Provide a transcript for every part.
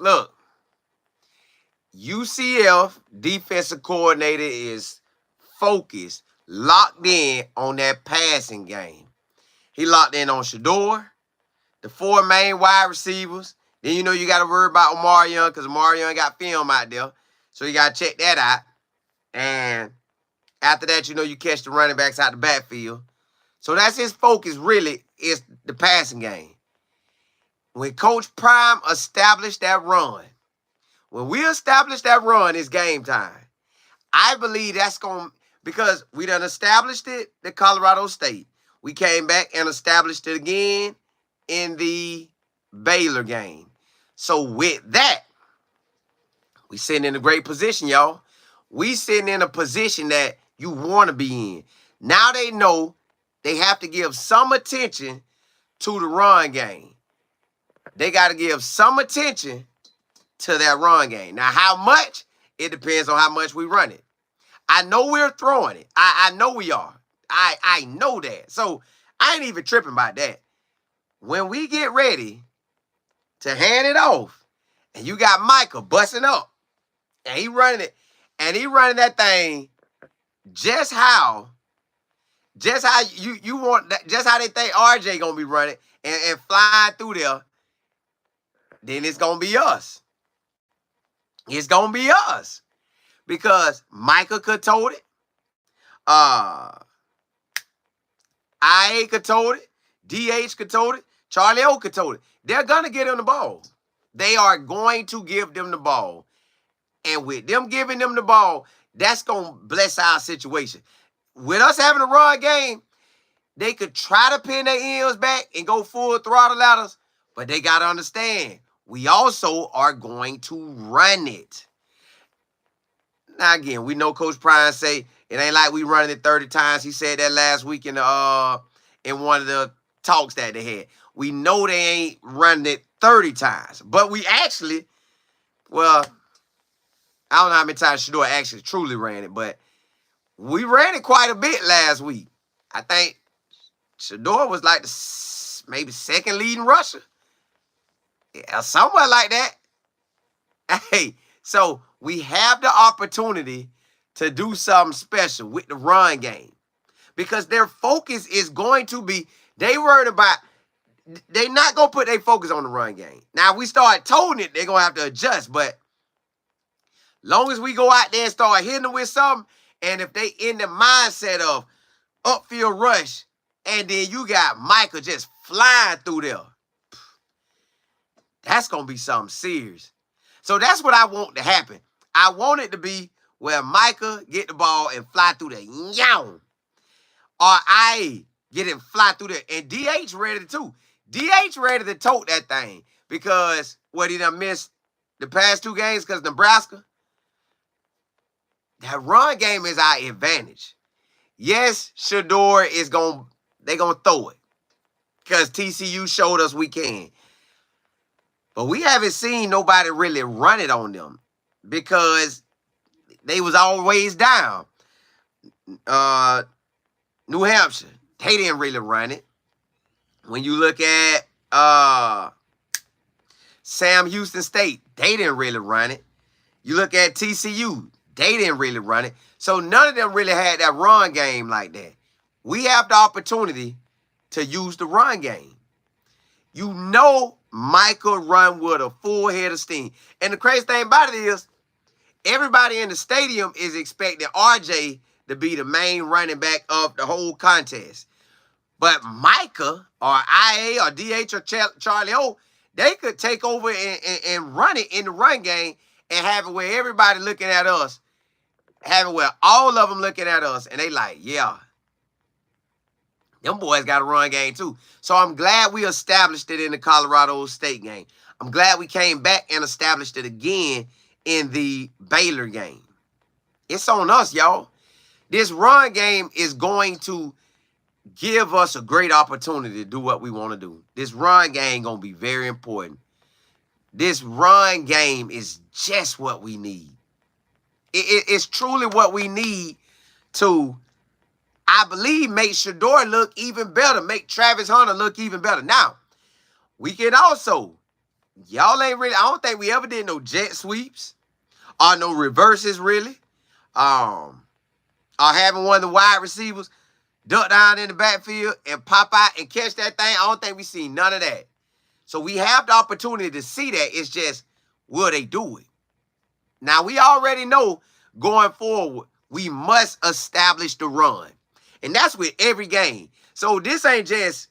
look, UCF defensive coordinator is focused, locked in on that passing game. He locked in on Shador, the 4 main wide receivers. Then you know you got to worry about Omarion because Omarion got film out there. So you got to check that out. And after that, you know you catch the running backs out the backfield. So that's his focus really is the passing game. When Coach Prime established that run, when we establish that run, it's game time. I believe that's going to, because we done established it at Colorado State. We came back and established it again in the Baylor game. So with that, we sitting in a great position, y'all. We sitting in a position that you want to be in. Now they know they have to give some attention to the run game. They got to give some attention to that run game. Now, how much? It depends on how much we run it. I know we're throwing it. I know we are. I know that. So I ain't even tripping about that. When we get ready to hand it off, and you got Micah busting up, and he running it, and he running that thing just how you want that, just how they think RJ gonna be running and flying through there, then it's gonna be us. It's gonna be us. Because Micah could told it. IA could told it. DH could told it. Charlie O could told it. They're gonna get him the ball. They are going to give them the ball. And with them giving them the ball, that's gonna bless our situation. With us having a run game, they could try to pin their ears back and go full throttle at us, but they got to understand, we also are going to run it. Now, again, we know Coach Prime say it ain't like we running it 30 times. He said that last week in one of the talks that they had. We know they ain't running it 30 times, but we actually, well, I don't know how many times Shador actually truly ran it, but we ran it quite a bit last week. I think Shador was like the maybe second leading rusher. Yeah, somewhere like that. Hey, so we have the opportunity to do something special with the run game. Because their focus is going to be, they worried about, they not going to put their focus on the run game. Now, if we start toting it, they're going to have to adjust. But long as we go out there and start hitting them with something, and if they in the mindset of upfield rush, and then you got Micah just flying through there, that's going to be something serious. So that's what I want to happen. I want it to be where Micah get the ball and fly through there. Yow! Or I get him fly through there. And DH ready too. DH ready to tote that thing. Because what he done missed the past 2 games because Nebraska. That run game is our advantage. Yes, Shador is they gonna throw it. Because TCU showed us we can. But we haven't seen nobody really run it on them. Because they was always down. New Hampshire, they didn't really run it. When you look at Sam Houston State, they didn't really run it. You look at TCU, they didn't really run it. So none of them really had that run game like that. We have the opportunity to use the run game. You know Micah run with a full head of steam. And the crazy thing about it is, everybody in the stadium is expecting RJ to be the main running back of the whole contest. But Micah or IA or DH or Charlie O, they could take over and run it in the run game and have it where everybody looking at us, have it where all of them looking at us, and they like, yeah, them boys got a run game too. So I'm glad we established it in the Colorado State game. I'm glad we came back and established it again in the Baylor game. It's on us, y'all. This run game is going to give us a great opportunity to do what we want to do. This run game going to be very important. This run game is just what we need. It's truly what we need to, I believe, make Shador look even better, make Travis Hunter look even better. Now, we can also Y'all ain't really, I don't think we ever did no jet sweeps or no reverses really. Or having one of the wide receivers duck down in the backfield and pop out and catch that thing. I don't think we seen none of that. So we have the opportunity to see that. It's just, will they do it? Now, we already know going forward, we must establish the run. And that's with every game. So this ain't just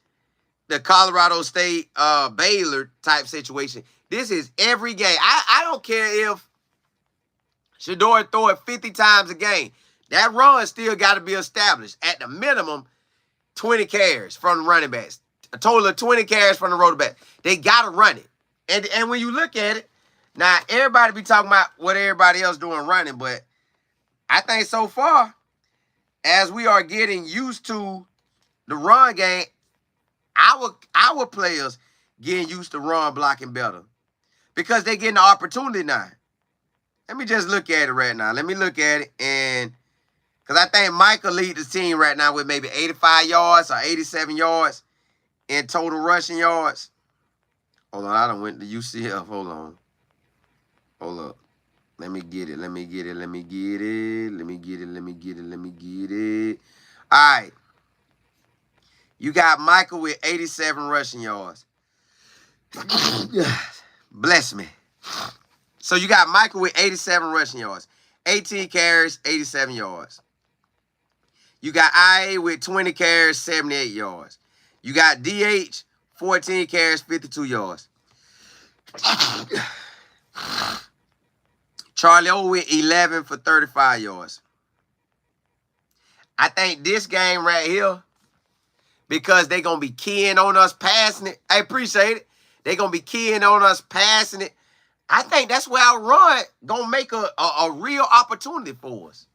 the Colorado State Baylor type situation. This is every game. I don't care if Shedeur throw it 50 times a game. That run still got to be established. At the minimum, 20 carries from the running backs. A total of 20 carries from the running back. They got to run it. And when you look at it, now everybody be talking about what everybody else doing running, but I think so far, as we are getting used to the run game, our players getting used to run blocking better because they getting the opportunity now. Let me just look at it right now. Let me look at it, and because I think Michael lead the team right now with maybe 85 yards or 87 yards in total rushing yards. Hold on, I done went to UCF. Hold on. Hold up. Let me get it. Let me get it. Let me get it. Let me get it. Let me get it. Let me get it. All right. You got Michael with 87 rushing yards. Bless me. So you got Michael with 87 rushing yards. 18 carries, 87 yards. You got IA with 20 carries, 78 yards. You got DH, 14 carries, 52 yards. Charlie O with 11 for 35 yards. I think this game right here, because they're going to be keying on us passing it. I appreciate it. They're going to be keying on us passing it. I think that's where our run going to make a real opportunity for us.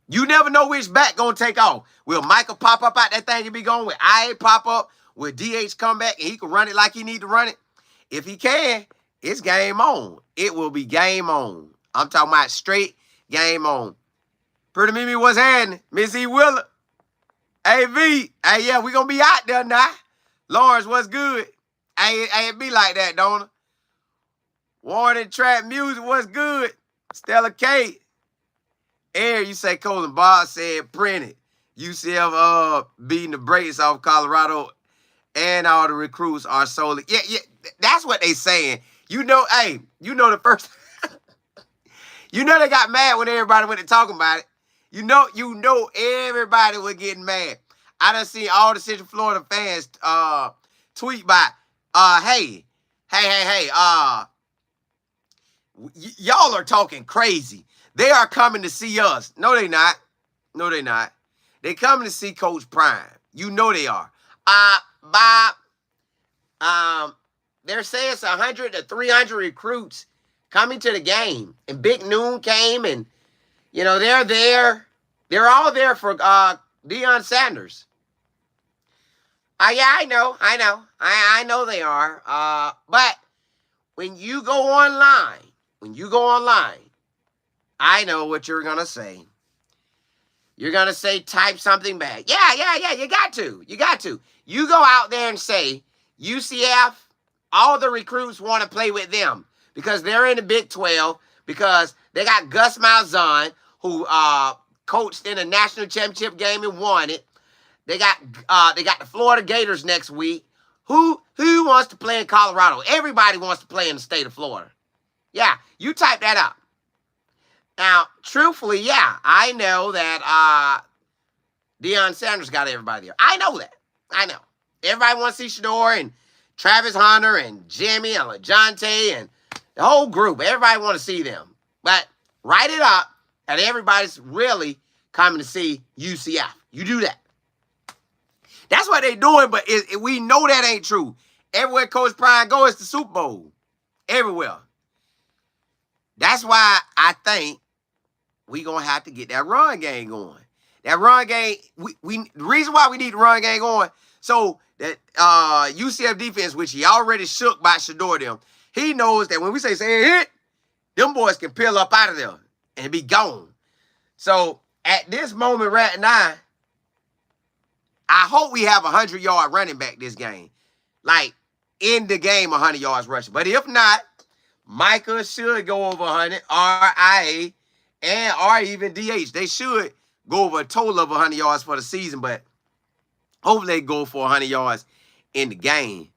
You never know which back going to take off. Will Michael pop up out that thing and be going? Will IA pop up? Will DH come back and he can run it like he need to run it? If he can, it's game on. It will be game on. I'm talking about straight game on. Pretty Mimi, what's happening? Miss E. Willer. Hey, V. Hey, yeah, we going to be out there now. Lawrence, what's good? Hey, it be like that, don't it? Warren Trap Music, what's good? Stella K. Air, you say Colin Bob said printed. UCF beating the brakes off Colorado and all the recruits are solely. Yeah, that's what they saying. You know, hey, you know the first. You know they got mad when everybody went to talking about it. You know everybody was getting mad. I done seen all the Central Florida fans tweet by, hey, y'all are talking crazy. They are coming to see us. No, they not. No, they not. They coming to see Coach Prime. You know they are. Bob, they're saying it's 100 to 300 recruits coming to the game. And Big Noon came and, you know, they're there. They're all there for Deion Sanders. Yeah, I know. I know they are. But when you go online, I know what you're going to say. You're going to say, type something back. Yeah, you got to. You go out there and say, UCF, all the recruits want to play with them because they're in the Big 12, because they got Gus Malzahn, who coached in a national championship game and won it. They got the Florida Gators next week. Who wants to play in Colorado? Everybody wants to play in the state of Florida. Yeah, you type that up. Now, truthfully, yeah, I know that Deion Sanders got everybody there. I know that. I know. Everybody wants to see Shedeur and Travis Hunter and Jimmy and LaJonte and the whole group. Everybody want to see them. But write it up, and everybody's really coming to see UCF. You do that. That's what they're doing, but we know that ain't true. Everywhere Coach Prime goes, it's the Super Bowl. Everywhere. That's why I think we're going to have to get that run game going. That run game, the reason why we need the run game going, so that UCF defense, which he already shook by Shedeur them, he knows that when we say hit, them boys can peel up out of there and be gone. So at this moment right now, I hope we have a 100-yard running back this game. Like, in the game 100 yards rushing. But if not, Micah should go over 100, RIA, or even DH. They should go over a total of 100 yards for the season, but hopefully they go for 100 yards in the game.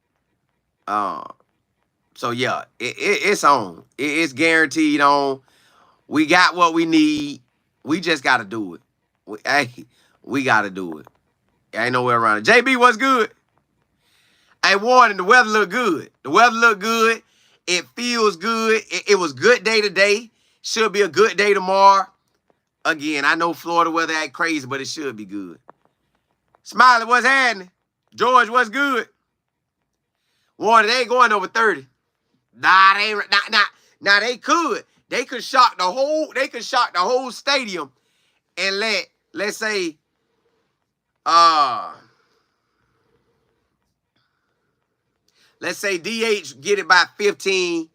So, yeah, it's on. It's guaranteed on. We got what we need. We just got to do it. We got to do it. Ain't nowhere around it. JB, what's good? Hey, Warren, the weather look good. The weather look good. It feels good. It was good day today. Should be a good day tomorrow. Again, I know Florida weather ain't crazy, but it should be good. Smiley, what's happening? George, what's good? Warren, they ain't going over 30. Nah, they ain't. Nah, they could. They could shock the whole stadium and let's say, DH get it by 15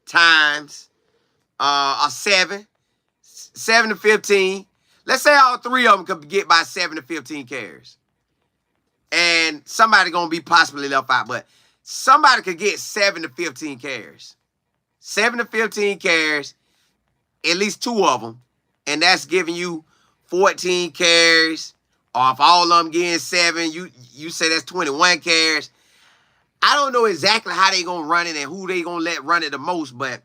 times, or 7 to 15. Let's say all three of them could get by 7 to 15 carries. And somebody going to be possibly left out, but somebody could get 7 to 15 carries. 7 to 15 carries, at least 2 of them, and that's giving you 14 carries. Or if all of them getting 7, you say that's 21 carries. I don't know exactly how they going to run it and who they going to let run it the most, but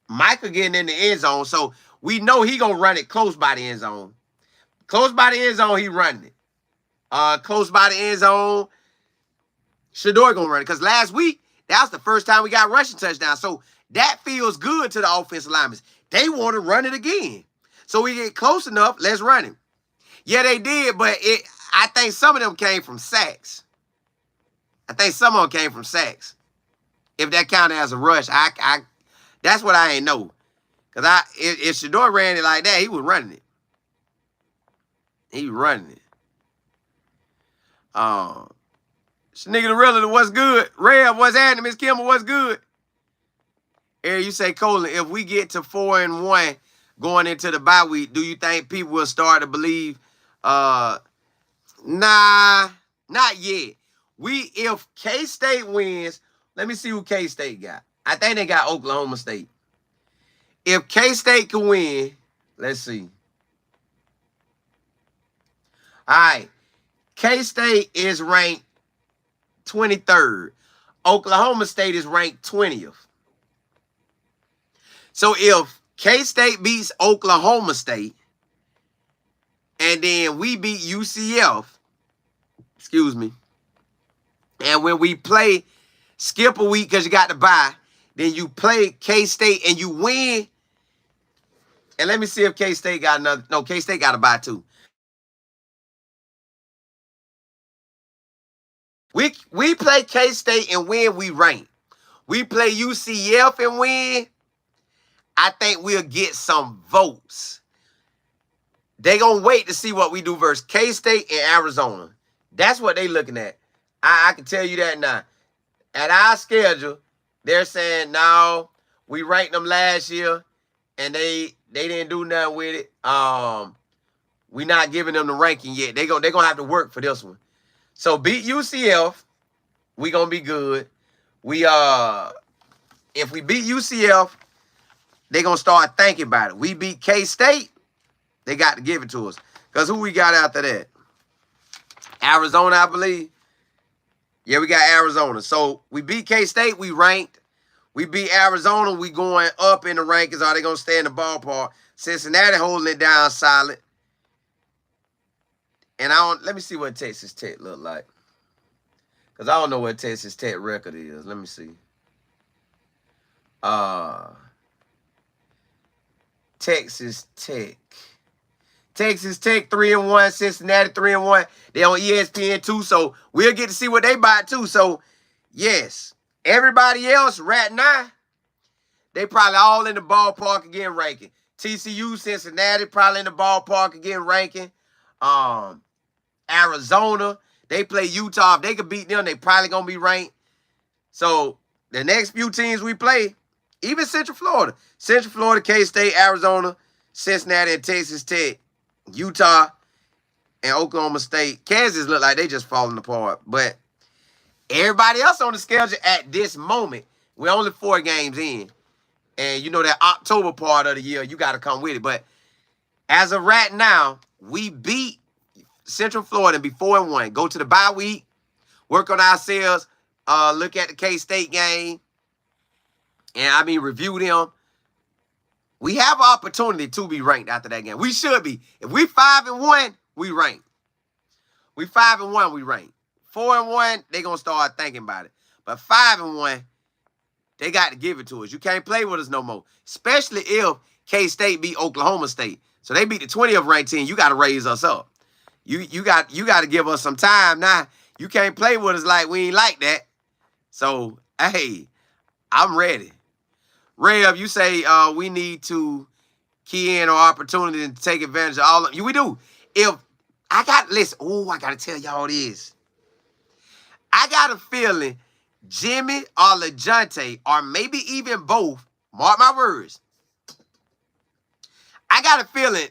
Michael getting in the end zone, so we know he going to run it close by the end zone. Close by the end zone, he running it. Close by the end zone, Shador going to run it. Because last week, that was the first time we got rushing touchdown. So that feels good to the offensive linemen. They want to run it again. So we get close enough, let's run it. Yeah, they did, but I think some of them came from sacks. If that counted as a rush, that's what I ain't know. Because if Shador ran it like that, he was running it. Nigga the realtor, what's good? Rev, what's happening? Miss Kimball, what's good? Eric, you say, Colin, if we get to 4-1 going into the bye week, do you think people will start to believe? Nah, not yet. If K-State wins, let me see who K-State got. I think they got Oklahoma State. If K-State can win, let's see. All right. K-State is ranked 23rd. Oklahoma State is ranked 20th. So if K-State beats Oklahoma State, and then we beat UCF, and when we skip a week because you got to bye, then you play K-State and you win. And let me see if K-State got another. No, K-State got to bye too. We play K-State and win, we rank. We play UCF and win, I think we'll get some votes. They going to wait to see what we do versus K-State and Arizona. That's what they looking at. I can tell you that now. At our schedule, they're saying, no, we ranked them last year, and they didn't do nothing with it. We not giving them the ranking yet. They're gonna have to work for this one. So beat UCF, we gonna be good. If we beat UCF, they gonna start thinking about it. We beat K-State, they got to give it to us. Because who we got after that? Arizona, I believe. Yeah, we got Arizona. So we beat K-State, we ranked. We beat Arizona, we going up in the rankings. Are they gonna stay in the ballpark? Cincinnati holding it down solid. And let me see what Texas Tech look like. Because I don't know what Texas Tech record is. Let me see. Texas Tech. Texas Tech 3-1, Cincinnati 3-1. They on ESPN too, so we'll get to see what they buy too. So, yes, everybody else right now, they probably all in the ballpark again ranking. TCU, Cincinnati probably in the ballpark again ranking. Arizona, they play Utah. If they could beat them, they probably gonna be ranked. So the next few teams we play, even Central Florida, K-State, Arizona, Cincinnati, and Texas Tech, Utah, and Oklahoma State. Kansas look like they just falling apart. But everybody else on the schedule at this moment, we're only 4 games in. And you know that October part of the year, you got to come with it. But as of right now, we beat Central Florida and be 4-1. Go to the bye week, work on ourselves, look at the K-State game, and review them. We have an opportunity to be ranked after that game. We should be. If we 5-1, we rank. We 5-1, we rank. 4-1, they gonna start thinking about it. But 5-1, they got to give it to us. You can't play with us no more. Especially if K-State beat Oklahoma State. So they beat the 20th ranked team. You got to raise us up. You got to give us some time now. You can't play with us like we ain't like that. So, hey, I'm ready. Rev, you say we need to key in on opportunity and take advantage of all of you. We do. If I got to tell y'all this. I got a feeling Jimmy or LeJounte, or maybe even both, mark my words, I got a feeling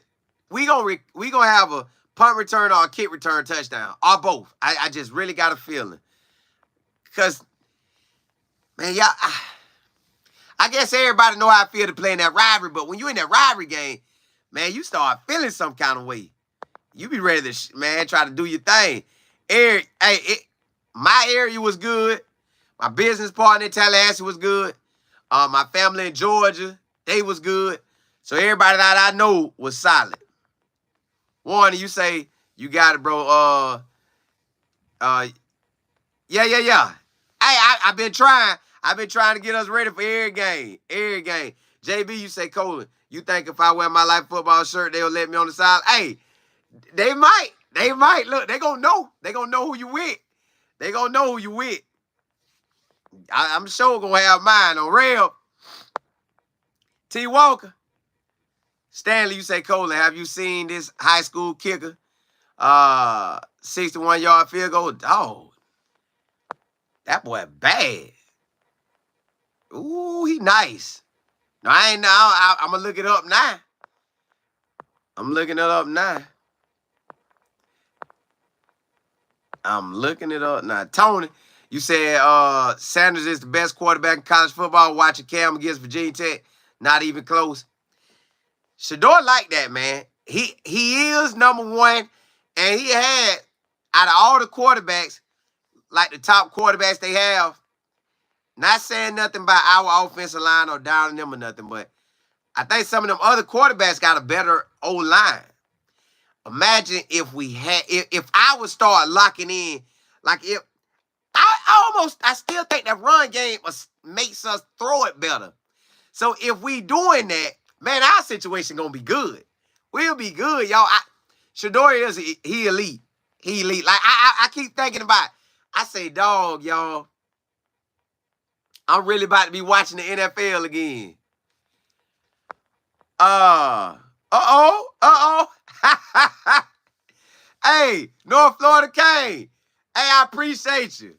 we gonna have a punt return or a kick return touchdown, or both. I just really got a feeling. Because, man, y'all, I guess everybody know how I feel to play in that rivalry, but when you in that rivalry game, man, you start feeling some kind of way. You be ready to, man, try to do your thing. My area was good. My business partner in Tallahassee was good. My family in Georgia, they was good. So everybody that I know was solid. Warren, you say, you got it, bro. Yeah. I've been trying. I've been trying to get us ready for every game. Every game. JB, you say, Colin, you think if I wear my Life Football shirt, they'll let me on the side? Hey, they might. They might. Look, they gonna know. They gonna know who you with. They gonna know who you with. I'm sure gonna have mine on rail. T. Walker. Stanley, you say, Colin, have you seen this high school kicker? 61-yard field goal. Dog. That boy bad. Ooh, he nice. No, I ain't now. I'm going to look it up now. I'm looking it up now. Tony, you said Sanders is the best quarterback in college football. Watching Cam against Virginia Tech. Not even close. Shedeur like that, man. He is number one, and he had, out of all the quarterbacks, like the top quarterbacks they have, not saying nothing about our offensive line or downing them or nothing, but I think some of them other quarterbacks got a better O-line. Imagine if I would start locking in, like if, I still think that run game makes us throw it better. So if we doing that, man, our situation gonna be good. We'll be good, y'all. Shedeur he elite. He elite. Like I keep thinking about it. I say, dog, y'all, I'm really about to be watching the NFL again. Hey, North Florida Kane. Hey, I appreciate you.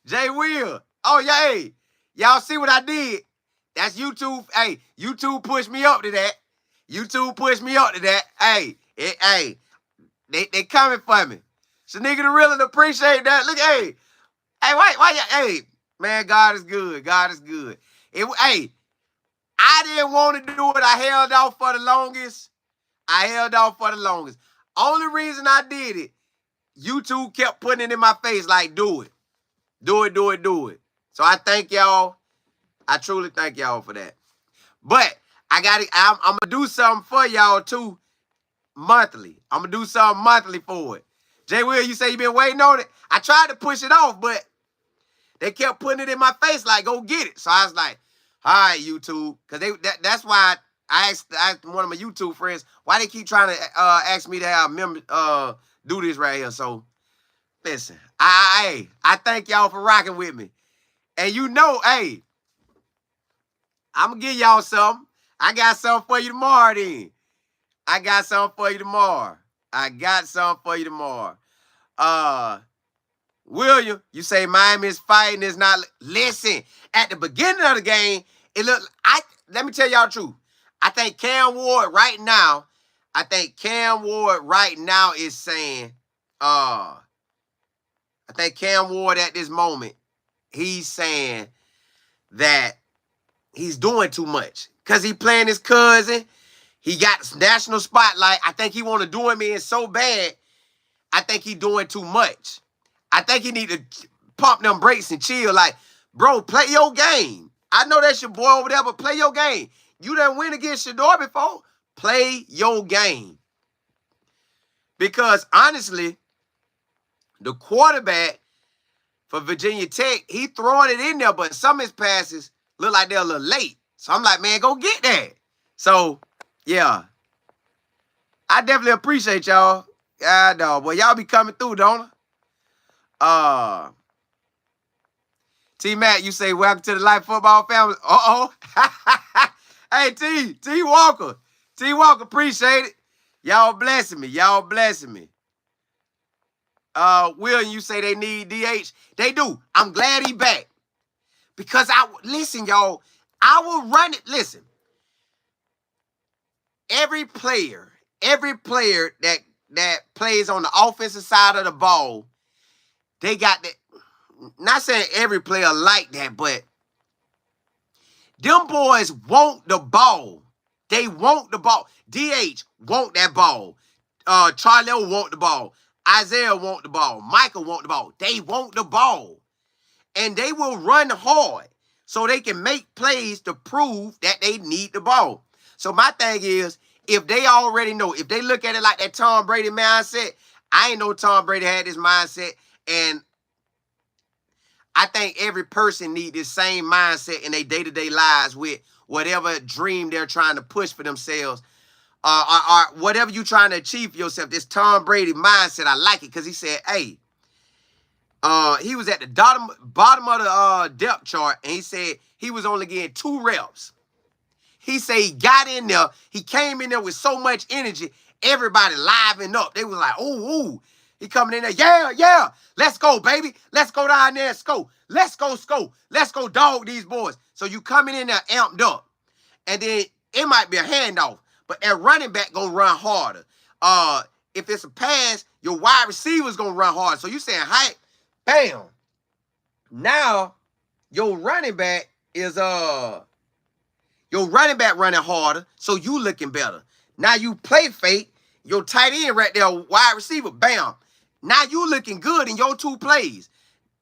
Jay Will. Oh, yeah, hey. Y'all see what I did? That's YouTube. Hey, YouTube pushed me up to that. Hey, they coming for me. So nigga to really appreciate that. Look, hey, why hey, man, God is good. Hey, I didn't want to do it. I held off for the longest. Only reason I did it, YouTube kept putting it in my face like, do it. So I thank y'all. I truly thank y'all for that. But I'm going to do something for y'all too monthly. I'm going to do something monthly for it. Jay Will, you say you been waiting on it? I tried to push it off, but they kept putting it in my face like, go get it. So I was like, all right, YouTube. Because that's why I asked one of my YouTube friends, why they keep trying to ask me to have members do this right here. So, listen, I thank y'all for rocking with me. And you know, hey, I'm going to give y'all something. I got something for you tomorrow then. William, you say Miami is fighting, is not. Listen, at the beginning of the game, let me tell y'all the truth. I think Cam Ward right now, I think Cam Ward right now is saying, I think Cam Ward at this moment, he's saying that he's doing too much. Because he playing his cousin. He got this national spotlight. I think he want to do him in so bad. I think he doing too much. I think he need to pump them brakes and chill. Like, bro, play your game. I know that's your boy over there, but play your game. You done win against Shador before. Play your game. Because, honestly, the quarterback for Virginia Tech, he throwing it in there, but some of his passes look like they're a little late. So I'm like, man, go get that. So, yeah. I definitely appreciate y'all. Yeah, no, boy, y'all be coming through, don't I? T-Mac, you say, welcome to the Life Football family. Uh-oh. Hey, T Walker. T Walker, appreciate it. Y'all blessing me. Y'all blessing me. William, you say they need DH. They do. I'm glad he back. Because listen, y'all, I will run it. Listen. Every player that plays on the offensive side of the ball, they got that. Not saying every player like that, but them boys want the ball. They want the ball. DH want that ball. Charlie want the ball. Isaiah want the ball. Michael want the ball. They want the ball. And they will run hard so they can make plays to prove that they need the ball. So my thing is, if they already know, if they look at it like that Tom Brady mindset, I ain't know Tom Brady had this mindset. And I think every person need this same mindset in their day-to-day lives with whatever dream they're trying to push for themselves. Or whatever you're trying to achieve for yourself. This Tom Brady mindset, I like it because he said, hey, he was at the bottom of the depth chart, and he said he was only getting 2 reps. He said he got in there. He came in there with so much energy. Everybody livened up. They was like, ooh. He coming in there. Yeah. Let's go, baby. Let's go down there and score. Let's go score. Let's go dog these boys. So you coming in there amped up. And then it might be a handoff. But that running back going to run harder. If it's a pass, your wide receiver's going to run harder. So you saying, hi, bam. Now, your running back is running harder, so you looking better. Now you play fake, your tight end right there, wide receiver, bam. Now you looking good in your 2 plays.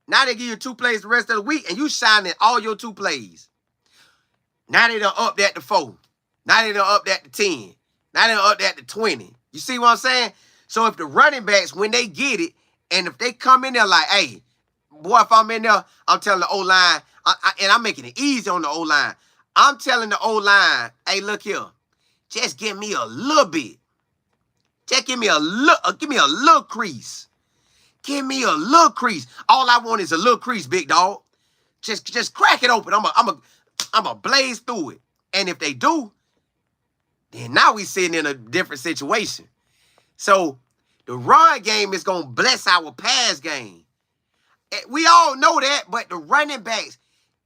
Now they give you 2 plays the rest of the week, and you shining all your 2 plays. Now they done up that to 4. Now they done up that to 10. Now they done up that to 20. You see what I'm saying? So if the running backs, when they get it, and if they come in there like, hey, boy, if I'm in there, I'm telling the O-line, and I'm making it easy on the O-line. I'm telling the O-line, hey, look here, just give me a little bit. Just give me a little crease. Give me a little crease. All I want is a little crease, big dog. Just crack it open. I'm a blaze through it. And if they do, then now we sitting in a different situation. So the run game is going to bless our pass game. We all know that, but the running backs,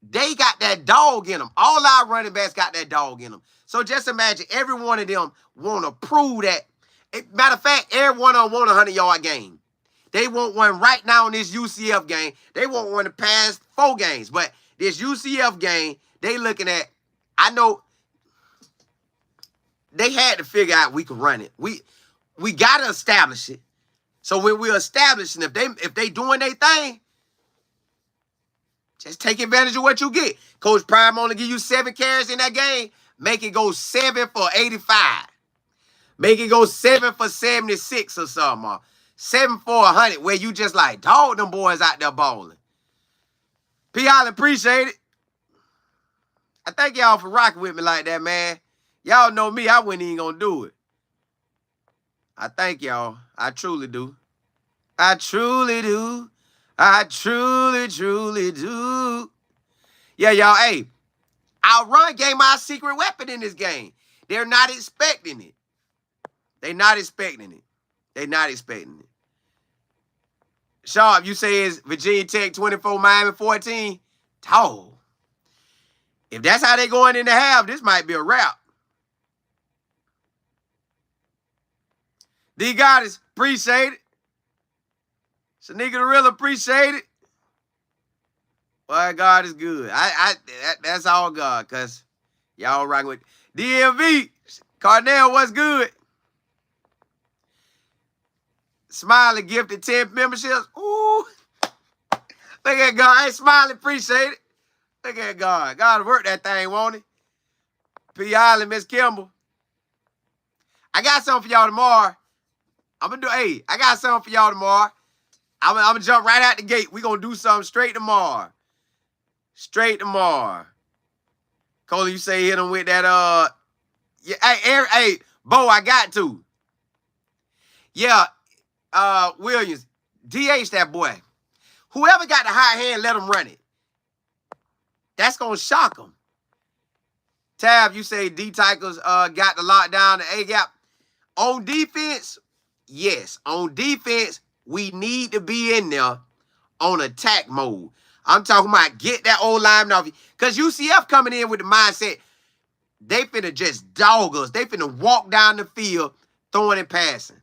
they got that dog in them. All our running backs got that dog in them. So just imagine every one of them want to prove that. Matter of fact, every one of them want a 100-yard game. They want one right now in this UCF game. They want one the past 4 games. But this UCF game, they looking at, I know they had to figure out we could run it. We got to establish it. So when we're establishing, if they doing their thing, just take advantage of what you get. Coach Prime only give you 7 carries in that game. Make it go 7 for 85. Make it go 7 for 76 or something. Or 7 for 100, where you just like, dog, them boys out there balling. P. Holland, appreciate it. I thank y'all for rocking with me like that, man. Y'all know me. I wasn't even going to do it. I thank y'all. I truly do. I truly do. I truly, truly do. Yeah, y'all, hey, our run game, our secret weapon in this game. They're not expecting it. They're not expecting it. They're not expecting it. Sharp, you say it's Virginia Tech 24, Miami 14? Dog. If that's how they going in the half, this might be a wrap. D Goddess, appreciate it. Shanika the Real, appreciate it. Boy, God is good. That's all God, cause y'all rocking with DMV. Carnell, what's good? Smiley gifted 10 memberships. Ooh. Look at God. Hey, Smiley, appreciate it. Look at God. God work that thing, won't he? P. Island, Miss Kimball. I got something for y'all tomorrow. I got something for y'all tomorrow. I'm gonna jump right out the gate. We gonna do something straight tomorrow. Straight tomorrow. Cole, you say hit him with that, yeah, hey, Bo, I got to. Yeah, Williams, DH that boy. Whoever got the high hand, let him run it. That's gonna shock him. Tab, you say D-Tigers got the lockdown, the A-gap. On defense, yes. On defense, we need to be in there on attack mode. I'm talking about get that old lineman off you. Because UCF coming in with the mindset, they finna just dog us. They finna walk down the field throwing and passing.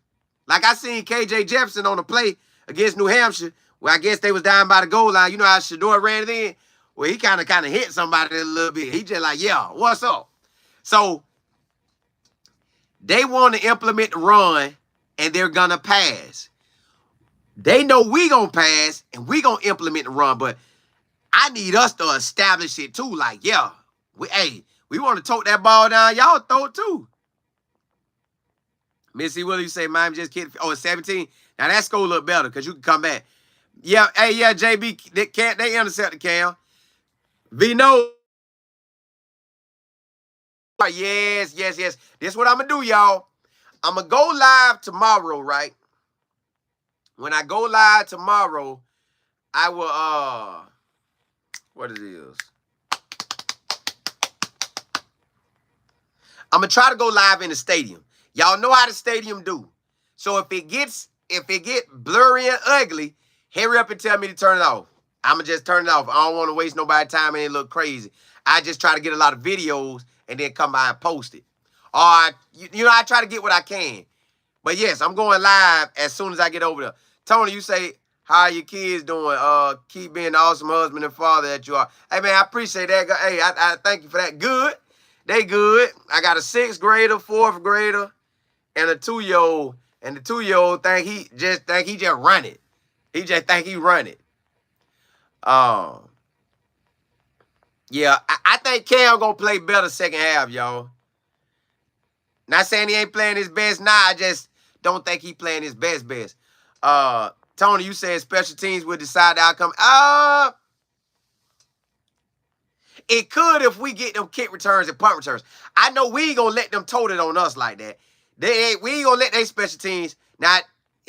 Like I seen KJ Jefferson on the play against New Hampshire, where I guess they was down by the goal line. You know how Shador ran it in? Well, he kind of hit somebody a little bit. He just like, yeah, what's up? So they want to implement the run, and they're going to pass. They know we going to pass, and we going to implement the run, but I need us to establish it too. Like, yeah, we want to tote that ball down. Y'all throw it too. Missy Willie, you say, Miami just kidding. Oh, it's 17. Now, that score a little better because you can come back. Yeah, yeah, JB, they intercept the Cam. Vino. Yes. This is what I'm going to do, y'all. I'm going to go live tomorrow, right? When I go live tomorrow, I will, what it is? I'm going to try to go live in the stadium. Y'all know how the stadium do. So if it get blurry and ugly, hurry up and tell me to turn it off. I'm going to just turn it off. I don't want to waste nobody's time and it look crazy. I just try to get a lot of videos and then come by and post it. Or, I try to get what I can. But yes, I'm going live as soon as I get over there. Tony, you say, how are your kids doing? Keep being the awesome husband and father that you are. Hey, man, I appreciate that. Hey, I thank you for that. Good. They good. I got a 6th grader, 4th grader, and a 2-year-old. And the 2-year-old he just run it. He just think he run it. Yeah, I think Cam gonna play better second half, y'all. Not saying he ain't playing his best now. I just don't think he playing his best. Tony, you said special teams will decide the outcome. It could if we get them kick returns and punt returns. I know we ain't gonna let them tote it on us like that. We ain't gonna let they special teams. Now,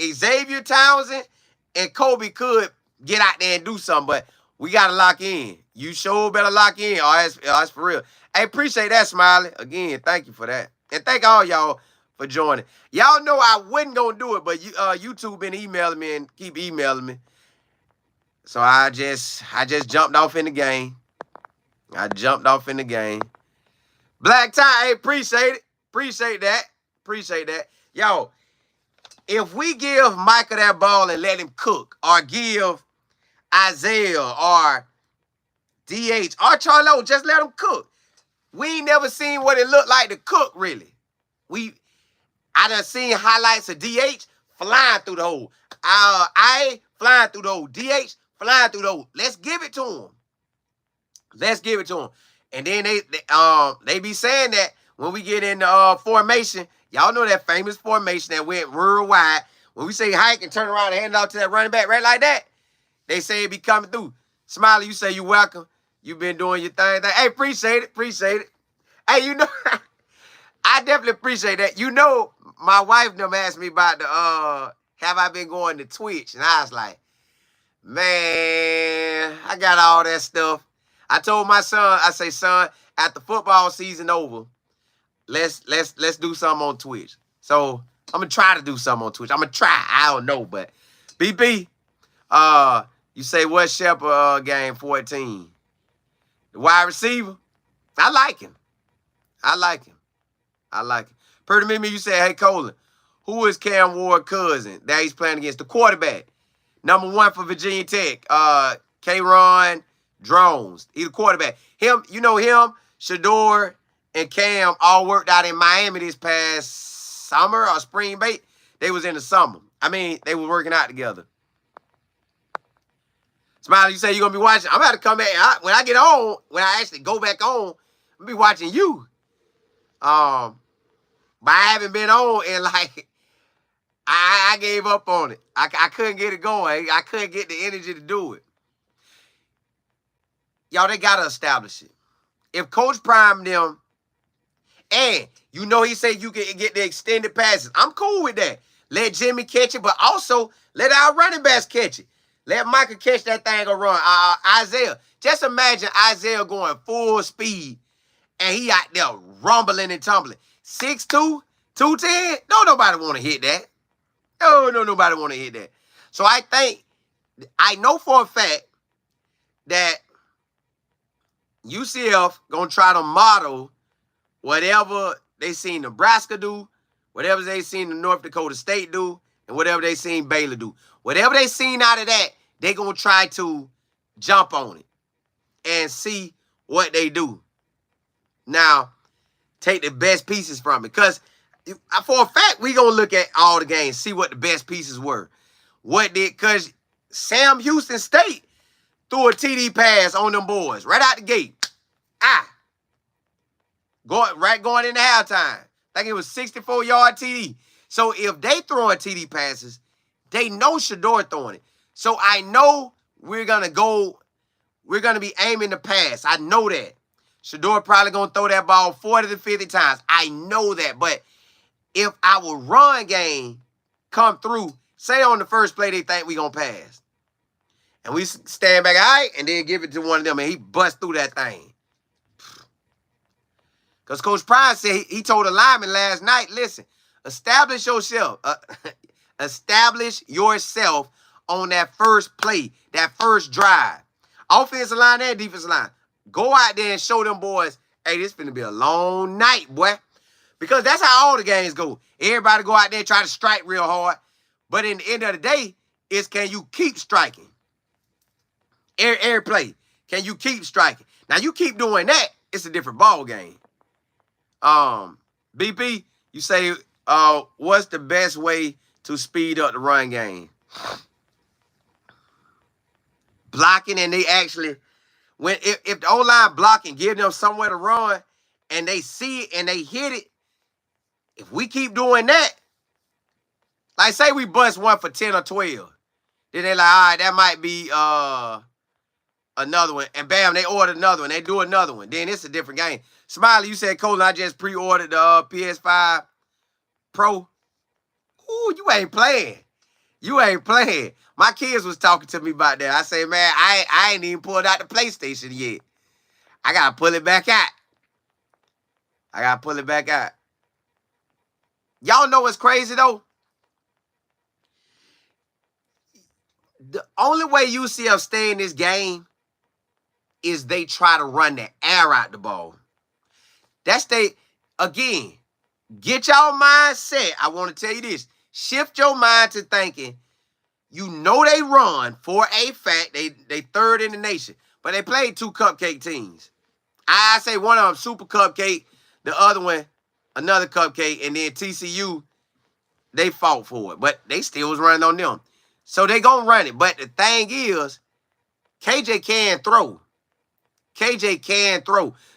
Xavier Townsend and Kobe could get out there and do something, but we gotta lock in. You sure better lock in. Oh, that's for real. I appreciate that, Smiley. Again, thank you for that. And thank all y'all for joining. Y'all know I wasn't gonna do it, but YouTube been emailing me and keep emailing me. So I just jumped off in the game. Black tie, hey, appreciate it. Appreciate that. Yo, if we give Micah that ball and let him cook, or give Isaiah or DH or Charlo, just let him cook. We ain't never seen what it looked like to cook, really. I done seen highlights of DH flying through the hole. I flying through the hole. DH flying through the hole. Let's give it to him. And then they be saying that when we get in the formation, y'all know that famous formation that went real wide. When we say hike and turn around and hand it off to that running back right like that, they say it be coming through. Smiley, you say you welcome. You been doing your thing. Hey, appreciate it. Hey, you know, I definitely appreciate that. You know, my wife them asked me about the have I been going to Twitch? And I was like, man, I got all that stuff. I told my son, I say, son, after football season over, let's do something on Twitch. So I'm gonna try to do something on Twitch. I'm gonna try. I don't know, but BP, you say what Shepard game 14? The wide receiver? I like him. Pretty Mimi, you say, hey Colin, Who is Cam Ward's cousin that he's playing against? The quarterback. Number 1 for Virginia Tech. K-Ron Drones. He's the quarterback. Him, Shador and Cam all worked out in Miami this past summer or spring break. They was in the summer. I mean, they were working out together. Smiley, you say you're going to be watching. I'm about to come back. When I get on, when I actually go back on, I'm going to be watching you. But I haven't been on and like, I gave up on it. I couldn't get it going. I couldn't get the energy to do it. Y'all, they got to establish it. If Coach Prime them, and he said you can get the extended passes, I'm cool with that. Let Jimmy catch it, but also let our running backs catch it. Let Micah catch that thing or run. Isaiah, just imagine Isaiah going full speed, and he out there rumbling and tumbling. 6'2", 210? No, nobody want to hit that. No, nobody want to hit that. So I know for a fact that UCF going to try to model whatever they seen Nebraska do, whatever they seen the North Dakota State do, and whatever they seen Baylor do. Whatever they seen out of that, they going to try to jump on it and see what they do. Now, take the best pieces from it. Because for a fact, we going to look at all the games, see what the best pieces were. Because Sam Houston State threw a TD pass on them boys right out the gate. Going into halftime. I think it was 64-yard TD. So if they throwing TD passes, they know Shador throwing it. So I know we're going to be aiming to pass. I know that. Shador probably going to throw that ball 40 to 50 times. I know that. But if our run game come through, say on the first play they think we going to pass. And we stand back, all right, and then give it to one of them, and he bust through that thing. Because Coach Prime said, he told the lineman last night, listen, establish yourself. Establish yourself on that first play, that first drive. Offensive line and defensive line. Go out there and show them boys, hey, this finna be a long night, boy. Because that's how all the games go. Everybody go out there and try to strike real hard. But in the end of the day, it's can you keep striking? Every play. Can you keep striking? Now, you keep doing that, it's a different ball game. BP, you say, what's the best way to speed up the run game? Blocking, and they actually, if the O-line blocking, give them somewhere to run, and they see it and they hit it, if we keep doing that, like say we bust one for 10 or 12, then they're like, all right, that might be another one, and bam, they order another one, they do another one, then it's a different game. Smiley, you said, Colin, I just pre-ordered the PS5 Pro. Ooh, you ain't playing. You ain't playing. My kids was talking to me about that. I say, man, I ain't even pulled out the PlayStation yet. I got to pull it back out. Y'all know what's crazy, though? The only way UCF stay in this game is they try to run the air out the ball. Again, get y'all mindset. I want to tell you this. Shift your mind to thinking, they run for a fact. They third in the nation. But they played 2 cupcake teams. I say one of them super cupcake, the other one another cupcake, and then TCU, they fought for it. But they still was running on them. So they going to run it. But the thing is, KJ can throw.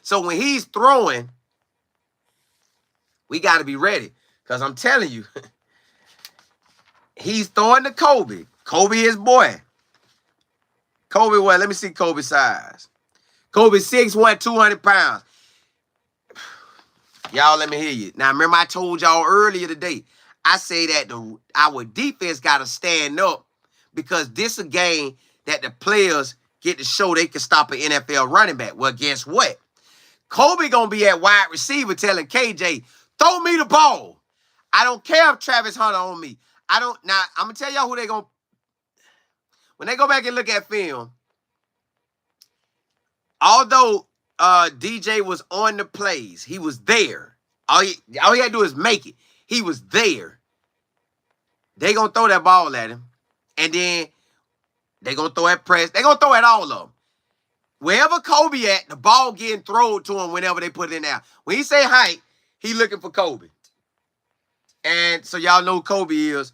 So when he's throwing, we got to be ready. Because I'm telling you, he's throwing to Kobe. Kobe is boy. Kobe, what? Let me see Kobe's size. Kobe 6'1", 200 pounds. Y'all, let me hear you. Now, remember I told y'all earlier today, I say that our defense got to stand up because this is a game that the players get to show they can stop an NFL running back. Well, guess what? Kobe going to be at wide receiver telling KJ, throw me the ball. I don't care if Travis Hunter on me. Now, I'm going to tell y'all who they going to. When they go back and look at film, although DJ was on the plays, he was there. All he had to do is make it. He was there. they going to throw that ball at him. And then they going to throw at press. They going to throw at all of them. Wherever Kobe at, the ball getting thrown to him whenever they put it in there. When he say height, he looking for Kobe. And so y'all know who Kobe is.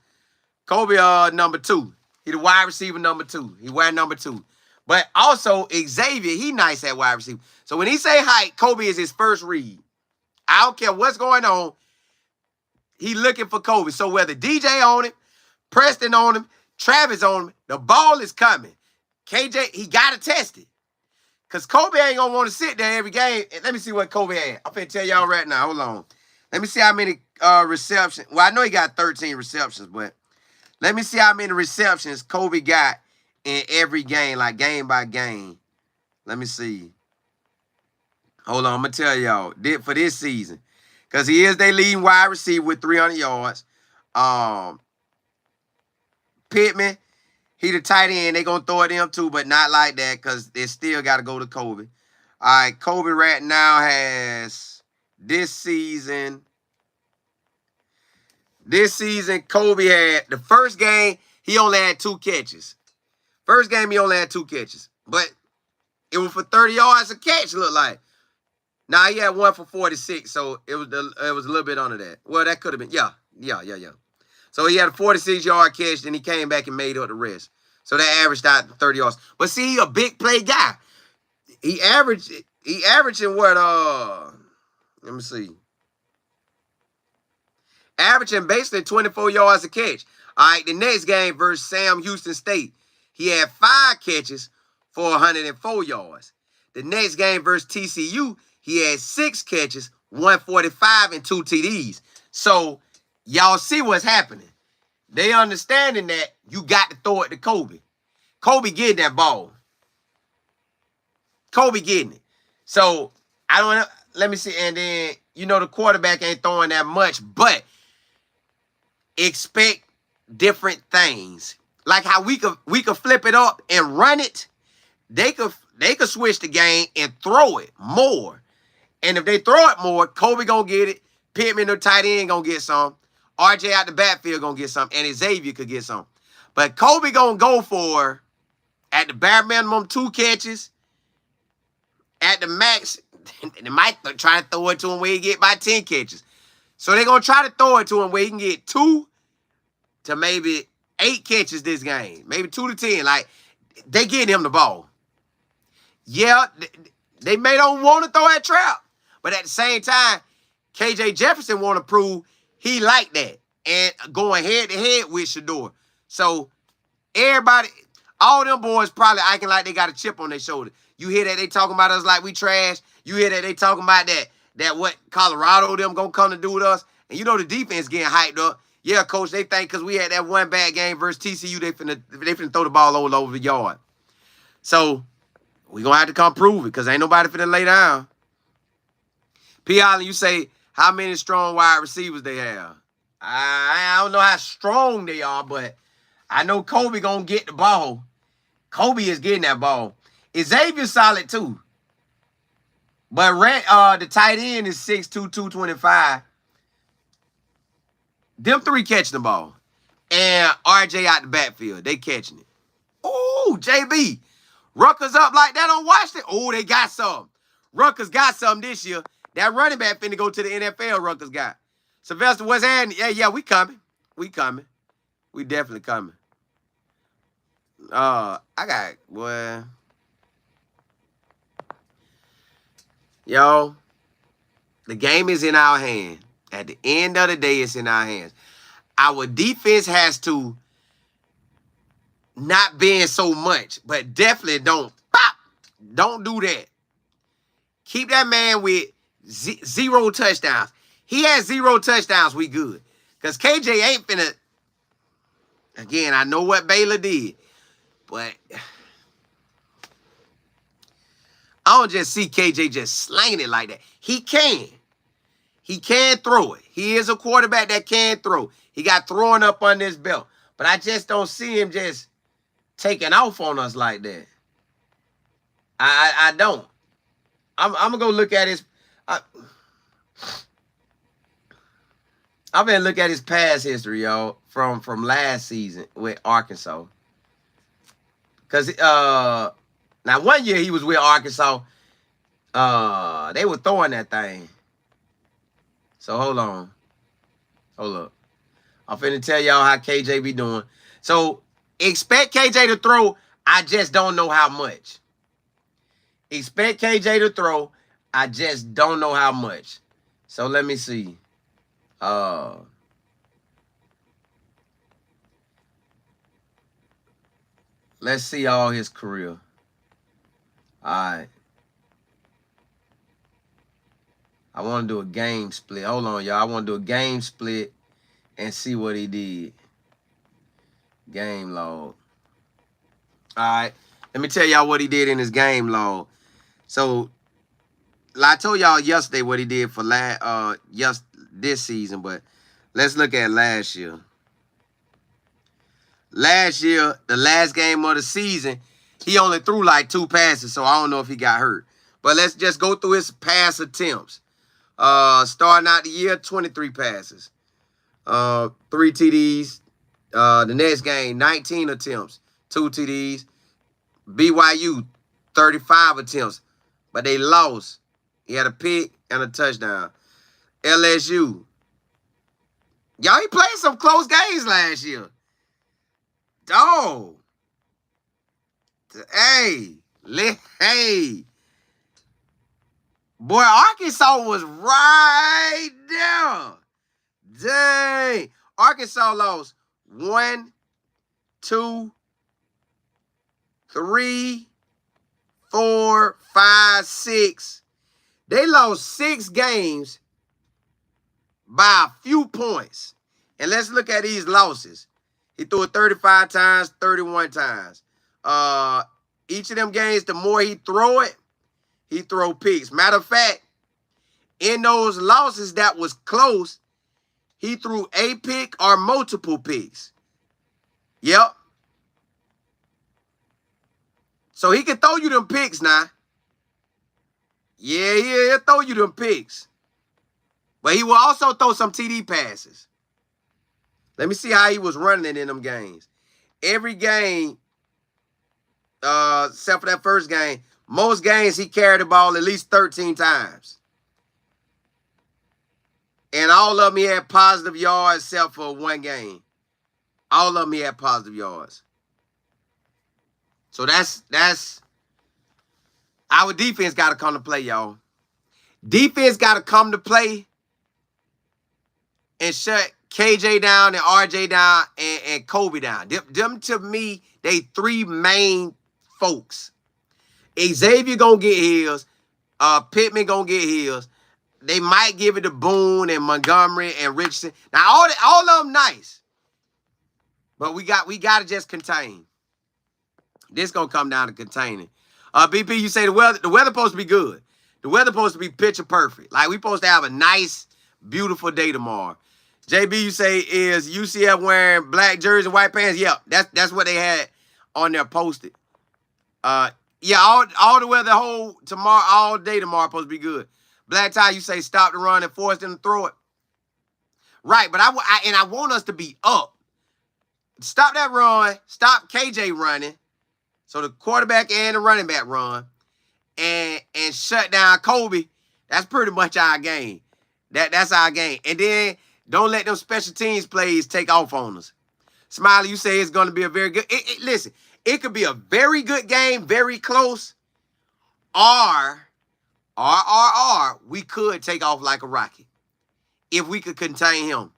Kobe number 2. He the wide receiver number 2. He wear number 2. But also Xavier, he nice at wide receiver. So when he say height, Kobe is his first read. I don't care what's going on. He looking for Kobe. So whether DJ on him, Preston on him, Travis on him, the ball is coming. KJ, he got to test it. Because Kobe ain't going to want to sit there every game. Let me see what Kobe had. I'm finna tell y'all right now. Hold on. Let me see how many receptions. Well, I know he got 13 receptions, but let me see how many receptions Kobe got in every game, like game by game. Let me see. Hold on. I'm going to tell y'all for this season. Because he is their leading wide receiver with 300 yards. Pittman, he the tight end. They going to throw it him too, but not like that because they still got to go to Kobe. All right, Kobe right now has this season, Kobe had the first game, he only had 2 catches. First game, he only had 2 catches. But it was for 30 yards a catch, look like. Now, he had 1 for 46, so it was a little bit under that. Well, that could have been, yeah. So he had a 46-yard catch, then he came back and made up the rest. So that averaged out 30 yards. But see, he a big play guy. He averaging what, let me see. Averaging basically 24 yards a catch. All right, the next game versus Sam Houston State, he had 5 catches for 104 yards. The next game versus TCU, he had 6 catches, 145, and 2 TDs. So, y'all see what's happening. They understanding that you got to throw it to Kobe. Kobe getting that ball. Kobe getting it. So, I don't know. Let me see. And then, the quarterback ain't throwing that much, but expect different things. Like how we could flip it up and run it. They could switch the game and throw it more. And if they throw it more, Kobe gonna get it. Pittman, the tight end, gonna get some. RJ out the backfield gonna get some. And Xavier could get some. But Kobe gonna go for, at the bare minimum, 2 catches. At the max, they might try to throw it to him where he get by 10 catches. So they're gonna try to throw it to him where he can get 2 to maybe 8 catches this game. Maybe 2 to 10. Like, they getting him the ball. Yeah, they may don't want to throw that trap. But at the same time, KJ Jefferson want to prove he like that. And going head-to-head with Shedeur. So, everybody, all them boys probably acting like they got a chip on their shoulder. You hear that they talking about us like we trash. You hear that they talking about that what Colorado them going to come to do with us. And the defense getting hyped up. Yeah, coach, they think because we had that one bad game versus TCU, they finna throw the ball all over the yard. So, we going to have to come prove it because ain't nobody finna lay down. P. Allen, you say how many strong wide receivers they have. I don't know how strong they are, but I know Kobe going to get the ball. Kobe is getting that ball. Xavier's solid too. But the tight end is 6'2", 225. Them 3 catching the ball. And RJ out the backfield. They catching it. Ooh, JB. Rutgers up like that on Washington. Oh, they got some. Rutgers got some this year. That running back finna go to the NFL, Rutgers got. Sylvester, what's happening? Yeah, we coming. We coming. We definitely coming. Yo, the game is in our hand. At the end of the day, it's in our hands. Our defense has to not bend so much, but definitely don't do that. Keep that man with 0 touchdowns. He has 0 touchdowns, we good. Because KJ ain't finna, again, I know what Baylor did, but I don't just see KJ just slanging it like that. He can. He can throw it. He is a quarterback that can throw. He got throwing up on his belt. But I just don't see him just taking off on us like that. I don't. I'm going to go look at his... I'm going to look at his past history, y'all. from last season with Arkansas. Because now 1 year he was with Arkansas. They were throwing that thing. So hold on. Hold up. I'm finna tell y'all how KJ be doing. So expect KJ to throw. I just don't know how much. Expect KJ to throw. I just don't know how much. So let me see. Let's see all his career. All right. I want to do a game split. Hold on, y'all. I want to do a game split and see what he did. Game log. All right. Let me tell y'all what he did in his game log. So, I told y'all yesterday what he did for this season, but let's look at last year. Last year, the last game of the season, he only threw like 2 passes, so I don't know if he got hurt. But let's just go through his pass attempts. Starting out the year, 23 passes. 3 TDs. The next game, 19 attempts, 2 TDs. BYU, 35 attempts, but they lost. He had a pick and a touchdown. LSU. Y'all, he played some close games last year. Dog. Hey. Boy, Arkansas was right there. Dang. Arkansas lost 1, 2, 3, 4, 5, 6. They lost 6 games by a few points. And let's look at these losses. He threw it 35 times, 31 times. Each of them games, the more he throw it, he throw picks. Matter of fact, in those losses that was close, he threw a pick or multiple picks. Yep. So he can throw you them picks now. Yeah, he'll throw you them picks. But he will also throw some TD passes. Let me see how he was running it in them games. Every game, except for that first game, most games he carried the ball at least 13 times. And all of them he had positive yards except for 1 game. All of them he had positive yards. So that's our defense got to come to play, y'all. Defense got to come to play and shut KJ down and RJ down and Kobe down. Them to me, they 3 main folks. Xavier gonna get his. Pittman gonna get his. They might give it to Boone and Montgomery and Richardson. Now all of them nice, but we got to just contain. This gonna come down to containing. BP, you say the weather supposed to be good. The weather supposed to be picture perfect. Like we supposed to have a nice, beautiful day tomorrow. JB, you say is UCF wearing black jersey and white pants? Yeah, that's what they had on there posted. Yeah, all the weather tomorrow, all day tomorrow supposed to be good. Black tie, you say stop the run and force them to throw it. Right, but I want us to be up. Stop that run. Stop KJ running. So the quarterback and the running back run. And shut down Kobe. That's pretty much our game. That's our game. And then don't let them special teams plays take off on us. Smiley, you say it's going to be a very good. Listen, it could be a very good game, very close, or we could take off like a rocket if we could contain him.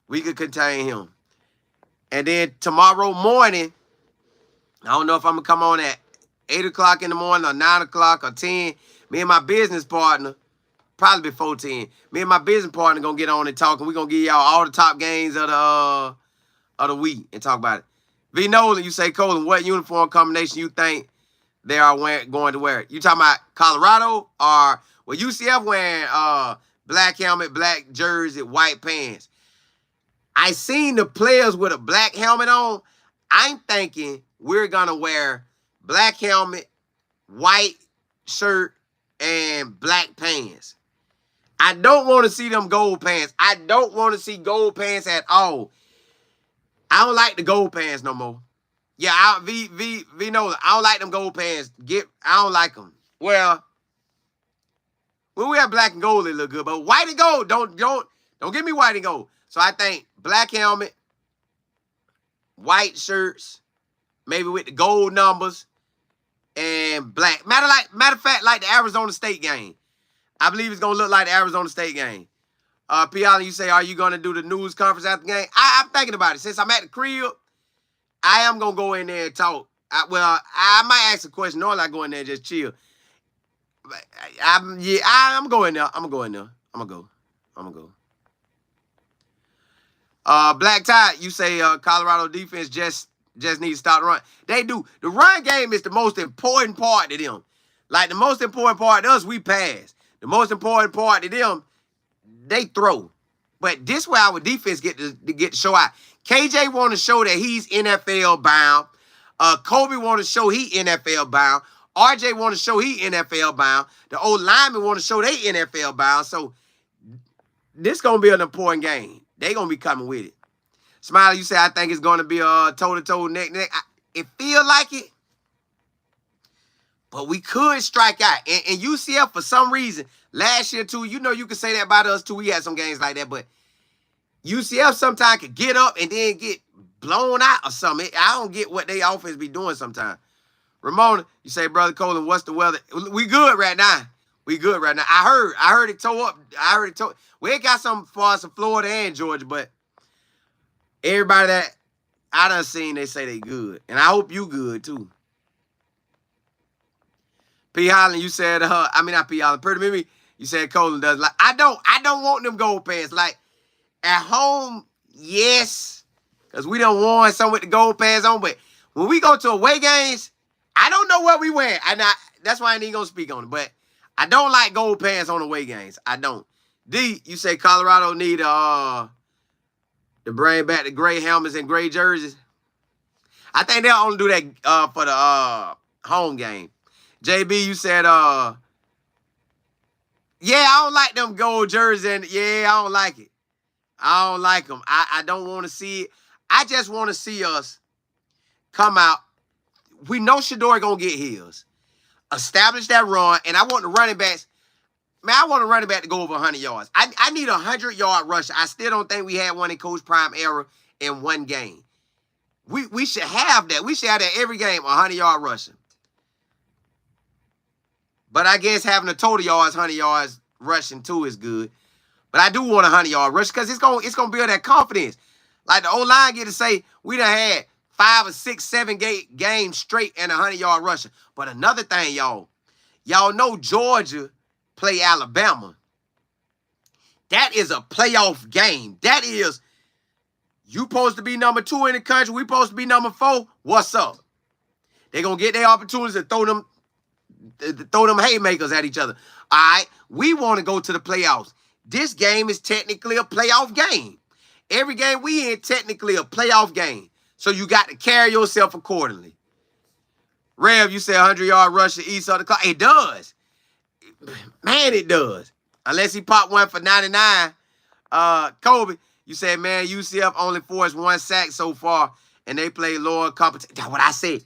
We could contain him. And then tomorrow morning, I don't know if I'm going to come on at 8 o'clock in the morning or 9 o'clock or 10. Me and my business partner, probably before 10, me and my business partner going to get on and talk, and we're going to give y'all all the top games of the week and talk about it. V. Nolan, you say, Colin, what uniform combination you think they are going to wear? You talking about Colorado or UCF wearing black helmet, black jersey, white pants? I seen the players with a black helmet on. I'm thinking we're going to wear black helmet, white shirt, and black pants. I don't want to see them gold pants. I don't want to see gold pants at all. I don't like the gold pants no more. Yeah, V knows. I don't like them gold pants. I don't like them. Well, when we have black and gold, they look good. But white and gold, don't give me white and gold. So I think black helmet, white shirts, maybe with the gold numbers, and black. Matter of fact, like the Arizona State game. I believe it's gonna look like the Arizona State game. P. Allen, you say, are you gonna do the news conference after the game? I'm thinking about it. Since I'm at the crib, I am gonna go in there and talk. I might ask a question. No, I'm not going there and just chill. I'm going there. I'm gonna go. Black Tide, you say Colorado defense just needs to stop the run. They do. The run game is the most important part to them. Like the most important part to us, we pass. The most important part to them, they throw. But this way our defense get to show out. KJ want to show that he's NFL bound. Kobe want to show he NFL bound. RJ want to show he NFL bound. The old linemen want to show they NFL bound. So this going to be an important game. They going to be coming with it. Smiley, you say, I think it's going to be a toe-to-toe, neck-to-neck. It feel like it. But we could strike out. And UCF, for some reason, last year, too, you know you can say that about us, too. We had some games like that. But UCF sometimes could get up and then get blown out or something. I don't get what they offense be doing sometimes. Ramona, you say, Brother Colin, what's the weather? We good right now. I heard it toe up. We ain't got something for us in Florida and Georgia, but everybody that I done seen, they say they good. And I hope you good, too. P. Holland, you said, not P. Holland, Pretty Mimi, you said Colin does. Like, I don't want them gold pants. Like, at home, yes, because we don't want some with the gold pants on, but when we go to away games, I don't know what we wear. That's why I ain't even gonna speak on it. But I don't like gold pants on away games. I don't. D, you say Colorado need to bring back the gray helmets and gray jerseys. I think they'll only do that for the home game. JB, you said yeah, I don't like them gold jerseys, and yeah, I don't like it. I don't like them. I don't want to see it. I just want to see us come out. We know Shador going to get his. Establish that run. And I want the running backs. Man, I want a running back to go over 100 yards. I need a 100-yard rusher. I still don't think we had one in Coach Prime era in one game. We should have that. We should have that every game, a 100-yard rusher. But I guess having a total yards, 100 yards rushing too is good. But I do want a 100-yard rush because it's gonna build that confidence. Like the O-line get to say, we done had 5 or 6, 7 games straight and a 100-yard rusher. But another thing, y'all know Georgia play Alabama. That is a playoff game. That is, you supposed to be number 2 in the country. We supposed to be number 4. What's up? They're gonna get their opportunities to throw them haymakers at each other. All right, we want to go to the playoffs. This game is technically a playoff game. Every game we in technically a playoff game. So you got to carry yourself accordingly. Rev, you say 100-yard rush to east of the clock. It does. Man, it does. Unless he popped one for 99. Kobe, you said, man, UCF only forced 1 sack so far, and they play lower competition. That's what I said.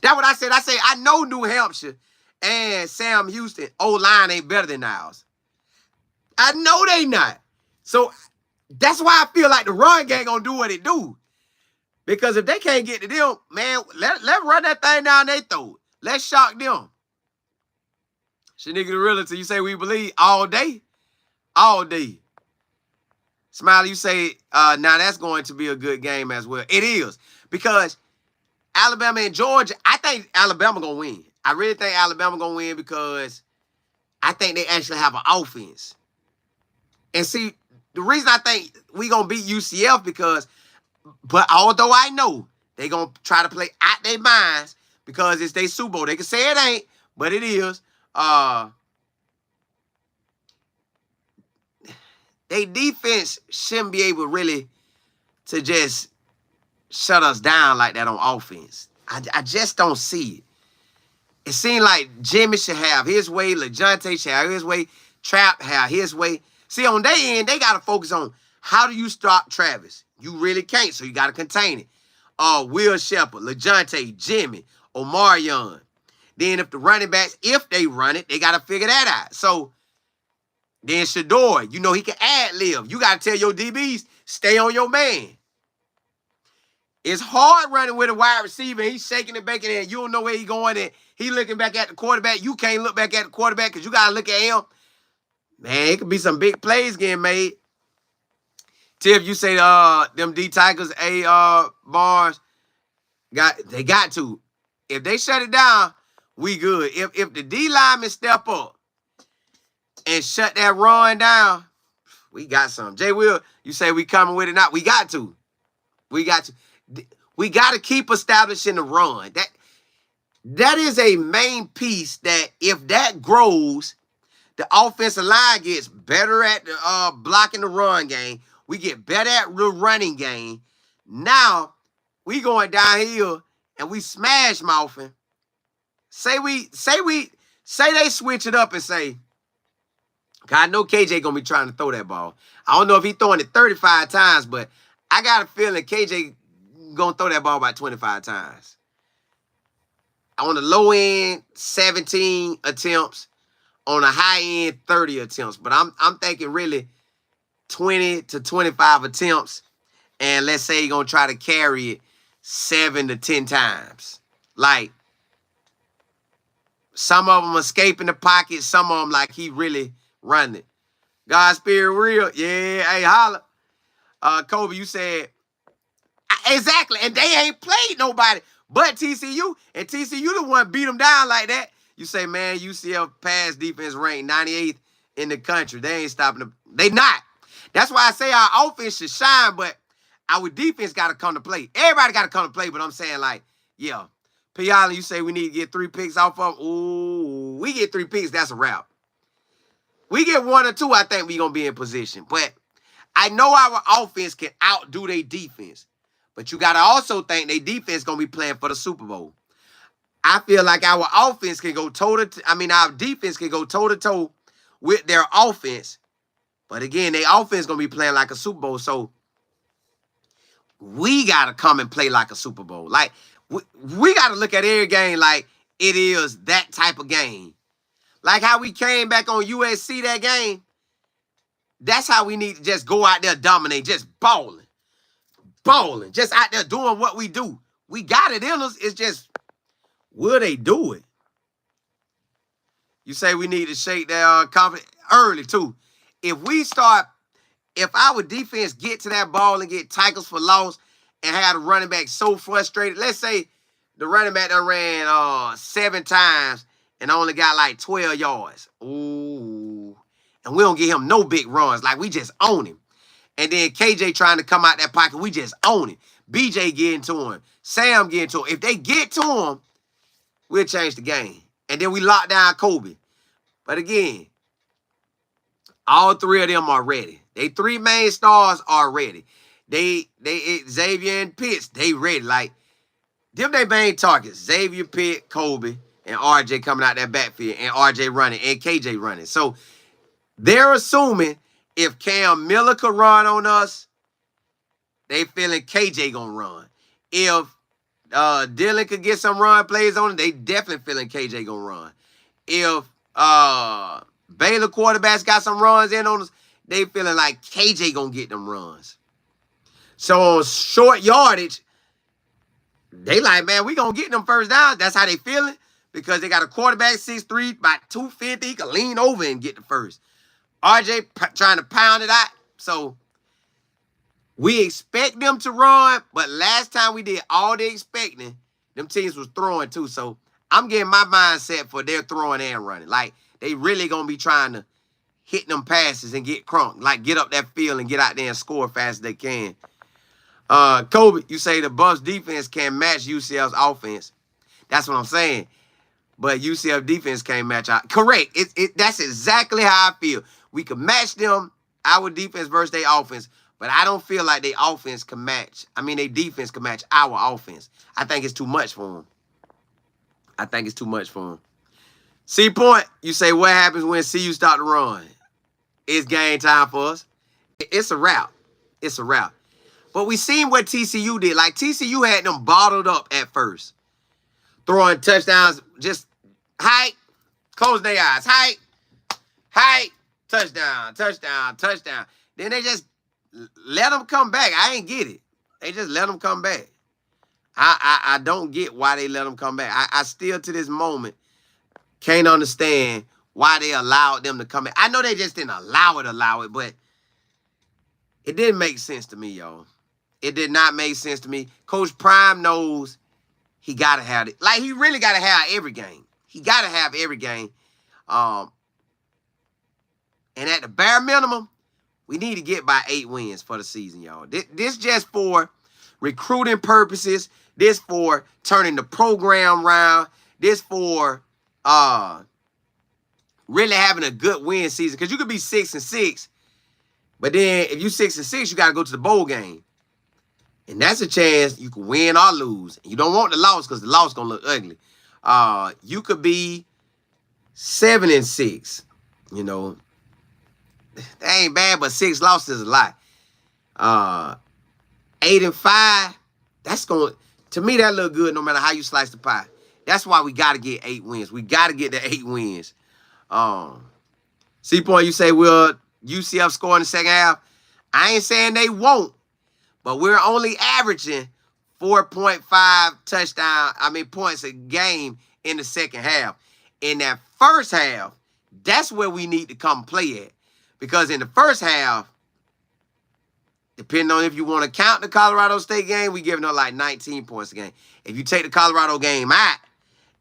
I said, I know New Hampshire and Sam Houston O-line ain't better than ours. I know they not. So that's why I feel like the run game gonna do what it do. Because if they can't get to them, man, let run that thing down their throat. Let's shock them. Shanika the Realtor, you say we believe all day? All day. Smiley, you say, now that's going to be a good game as well. It is. Because Alabama and Georgia, I think Alabama going to win. I really think Alabama going to win because I think they actually have an offense. And see, the reason I think we going to beat UCF but although I know they going to try to play out their minds because it's their Super Bowl. They can say it ain't, but it is. Their defense shouldn't be able really to just shut us down like that on offense. I just don't see it. It seems like Jimmy should have his way, LeJounte should have his way, Trap have his way. See, on their end, they got to focus on how do you stop Travis? You really can't, so you got to contain it. Will Shepard, LeJounte, Jimmy, Omarion. Then if the running backs, if they run it, they got to figure that out. So then Shador, you know he can ad-lib. You got to tell your DBs, stay on your man. It's hard running with a wide receiver. He's shaking and baking and you don't know where he's going. And he looking back at the quarterback. You can't look back at the quarterback because you got to look at him. Man, it could be some big plays getting made. Tiff, you say them D Tigers, Bars, they got to. If they shut it down, we good. If the D linemen step up and shut that run down, we got some. Jay Will, you say we coming with it now? We got to. We got to. We got to keep establishing the run. That is a main piece that if that grows, the offensive line gets better at the, blocking the run game. We get better at the running game. Now, we going downhill and we smash mouthing. Say they switch it up and say, cause I know KJ gonna be trying to throw that ball. I don't know if he's throwing it 35 times, but I got a feeling KJ gonna throw that ball about 25 times. On the low end, 17 attempts. On the high end, 30 attempts. But I'm thinking really 20 to 25 attempts. And let's say you're going to try to carry it 7 to 10 times. Like, some of them escaping the pocket. Some of them like he really running it. God's spirit real. Yeah, hey, holla. Kobe, you said, exactly. And they ain't played nobody but TCU. And TCU the one beat them down like that. You say, man, UCF pass defense ranked 98th in the country. They ain't stopping them. They not. That's why I say our offense should shine, but our defense got to come to play. Everybody got to come to play, but I'm saying, like, yeah. P. Allen, you say we need to get 3 picks off of them. Ooh, we get 3 picks, that's a wrap. We get 1 or 2, I think we going to be in position. But I know our offense can outdo their defense. But you got to also think their defense going to be playing for the Super Bowl. I feel like our offense can go our defense can go toe-to-toe with their offense. But again, their offense going to be playing like a Super Bowl. So we got to come and play like a Super Bowl. Like, we got to look at every game like it is that type of game. Like how we came back on USC that game. That's how we need to just go out there dominate, just balling. Balling, just out there doing what we do. We got it in us. It's just, will they do it? You say we need to shake their confidence early, too. If our defense get to that ball and get tackles for loss and have the running back so frustrated, let's say the running back done ran 7 times and only got like 12 yards. Ooh. And we don't give him no big runs. Like, we just own him. And then KJ trying to come out that pocket, we just own it. BJ getting to him. Sam getting to him. If they get to him, we'll change the game. And then we lock down Kobe. But again, all 3 of them are ready. They 3 main stars are ready. Xavier and Pitts, they ready. Like, them they main targets. Xavier, Pitt, Kobe, and RJ coming out that backfield. And RJ running and KJ running. So they're assuming if Cam Miller could run on us, they feeling KJ gonna run. If Dylan could get some run plays on it, they definitely feeling KJ gonna run. If Baylor quarterbacks got some runs in on us, they feeling like KJ gonna get them runs. So on short yardage, they like, man, we gonna get them first down. That's how they feeling because they got a quarterback 6'3", about 250. He can lean over and get the first. RJ trying to pound it out. So we expect them to run, but last time we did all the expecting, them teams was throwing too. So I'm getting my mindset for their throwing and running. Like, they really going to be trying to hit them passes and get crunk. Like, get up that field and get out there and score fast as they can. Kobe, you say the Buffs defense can match UCF's offense. That's what I'm saying. But UCF defense can't match out. Correct. That's exactly how I feel. We can match them, our defense versus their offense. But I don't feel like their offense can match. Their defense can match our offense. I think it's too much for them. C Point, you say, what happens when CU start to run? it's game time for us. It's a wrap. It's a wrap. But we seen what TCU did. Like, TCU had them bottled up at first. Throwing touchdowns, just height, close their eyes, height, touchdown, touchdown, touchdown. Then they just let them come back. I ain't get it. They just let them come back. I don't get why they let them come back. I still, to this moment, can't understand why they allowed them to come back. I know they just didn't allow it, but it didn't make sense to me, y'all. It did not make sense to me. Coach Prime knows he got to have it. Like, he really got to have every game. He got to have every game. And at the bare minimum, we need to get by 8 wins for the season, y'all. This just for recruiting purposes. This for turning the program around. This for really having a good win season. Because you could be 6-6, but then if you 6-6, you got to go to the bowl game. And that's a chance you can win or lose. You don't want the loss because the loss going to look ugly. You could be 7-6. You know, that ain't bad, but 6 losses is a lot. 8-5, that's going to me, that look good no matter how you slice the pie. That's why we got to get 8 wins. We got to get the 8 wins. C-Point, you say, will UCF score in the second half? I ain't saying they won't, but we're only averaging 4.5 points a game in the second half. In that first half, that's where we need to come play at. Because in the first half, depending on if you want to count the Colorado State game, we giving up like 19 points a game. If you take the Colorado game out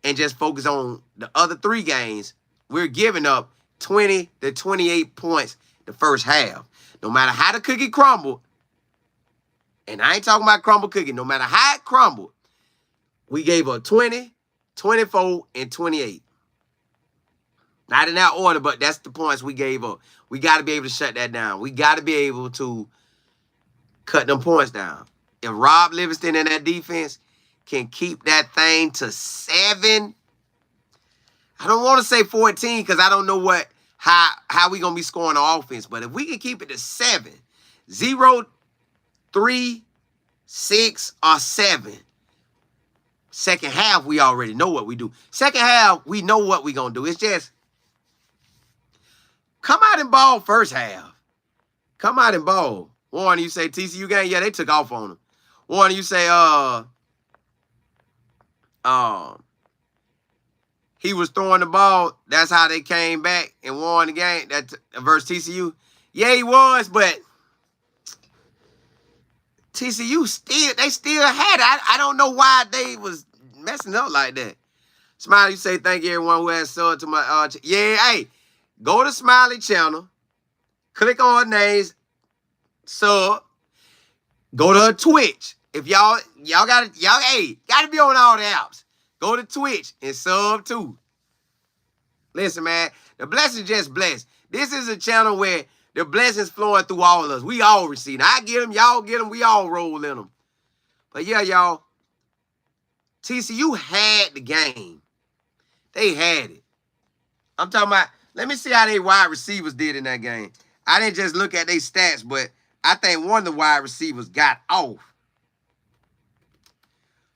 and just focus on the other 3 games, we're giving up 20 to 28 points the first half. No matter how the cookie crumbled, and I ain't talking about crumble cookie, no matter how it crumbled, we gave up 20, 24, and 28. Not in that order, but that's the points we gave up. We got to be able to shut that down. We got to be able to cut them points down. If Rob Livingston and that defense can keep that thing to 7, I don't want to say 14 because I don't know how we going to be scoring on offense. But if we can keep it to 7, 0, 3, 6, or 7, second half, we already know what we do. Second half, we know what we going to do. It's just come out and ball first half. Come out and ball. Warren, you say TCU game? Yeah, they took off on him. Warren, you say he was throwing the ball. That's how they came back and won the game. That versus TCU. Yeah, he was, but TCU still had it. I don't know why they was messing up like that. Smiley, you say thank you everyone who has subbed to my yeah, hey, go to Smiley channel, click on her names, sub, go to her Twitch. If y'all gotta be on all the apps. Go to Twitch and sub too. Listen, man, the blessings just blessed. This is a channel where the blessings flowing through all of us. We all receive them. I get them, y'all get them, we all roll in them. But yeah, y'all, TCU had the game. They had it. I'm talking about, let me see how they wide receivers did in that game. I didn't just look at their stats, but I think one of the wide receivers got off.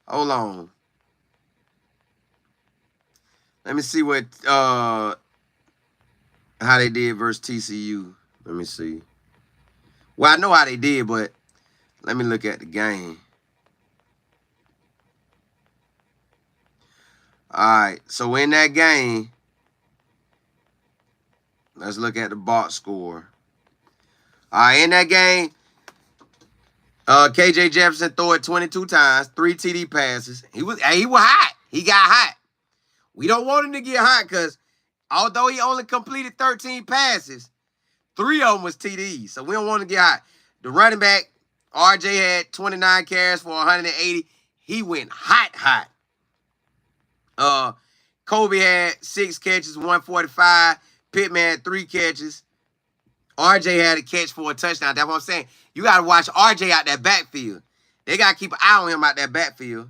Hold on. Let me see what how they did versus TCU. Let me see. Well, I know how they did, but let me look at the game. All right, so in that game, let's look at the box score. All right, in that game, KJ Jefferson threw it 22 times, 3 TD passes. He was hot. He got hot. We don't want him to get hot because although he only completed 13 passes, 3 of them was TDs. So we don't want him to get hot. The running back, RJ, had 29 carries for 180. He went hot. Kobe had 6 catches, 145. Pittman had 3 catches. RJ had a catch for a touchdown. That's what I'm saying. You got to watch RJ out that backfield. They got to keep an eye on him out that backfield.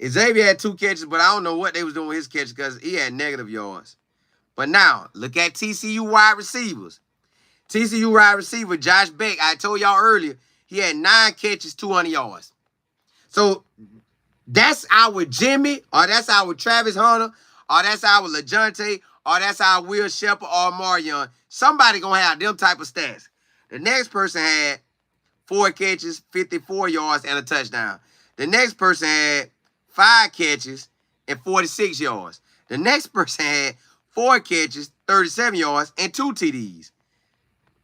Xavier had 2 catches, but I don't know what they was doing with his catches because he had negative yards. But now, look at TCU wide receivers. TCU wide receiver Josh Beck, I told y'all earlier, he had 9 catches, 200 yards. So that's our Jimmy, or that's our Travis Hunter, or that's our LeJounte, or that's our Will Shepherd or Marion. Somebody gonna have them type of stats. The next person had 4 catches, 54 yards, and a touchdown. The next person had 5 catches and 46 yards. The next person had 4 catches, 37 yards, and 2 TDs.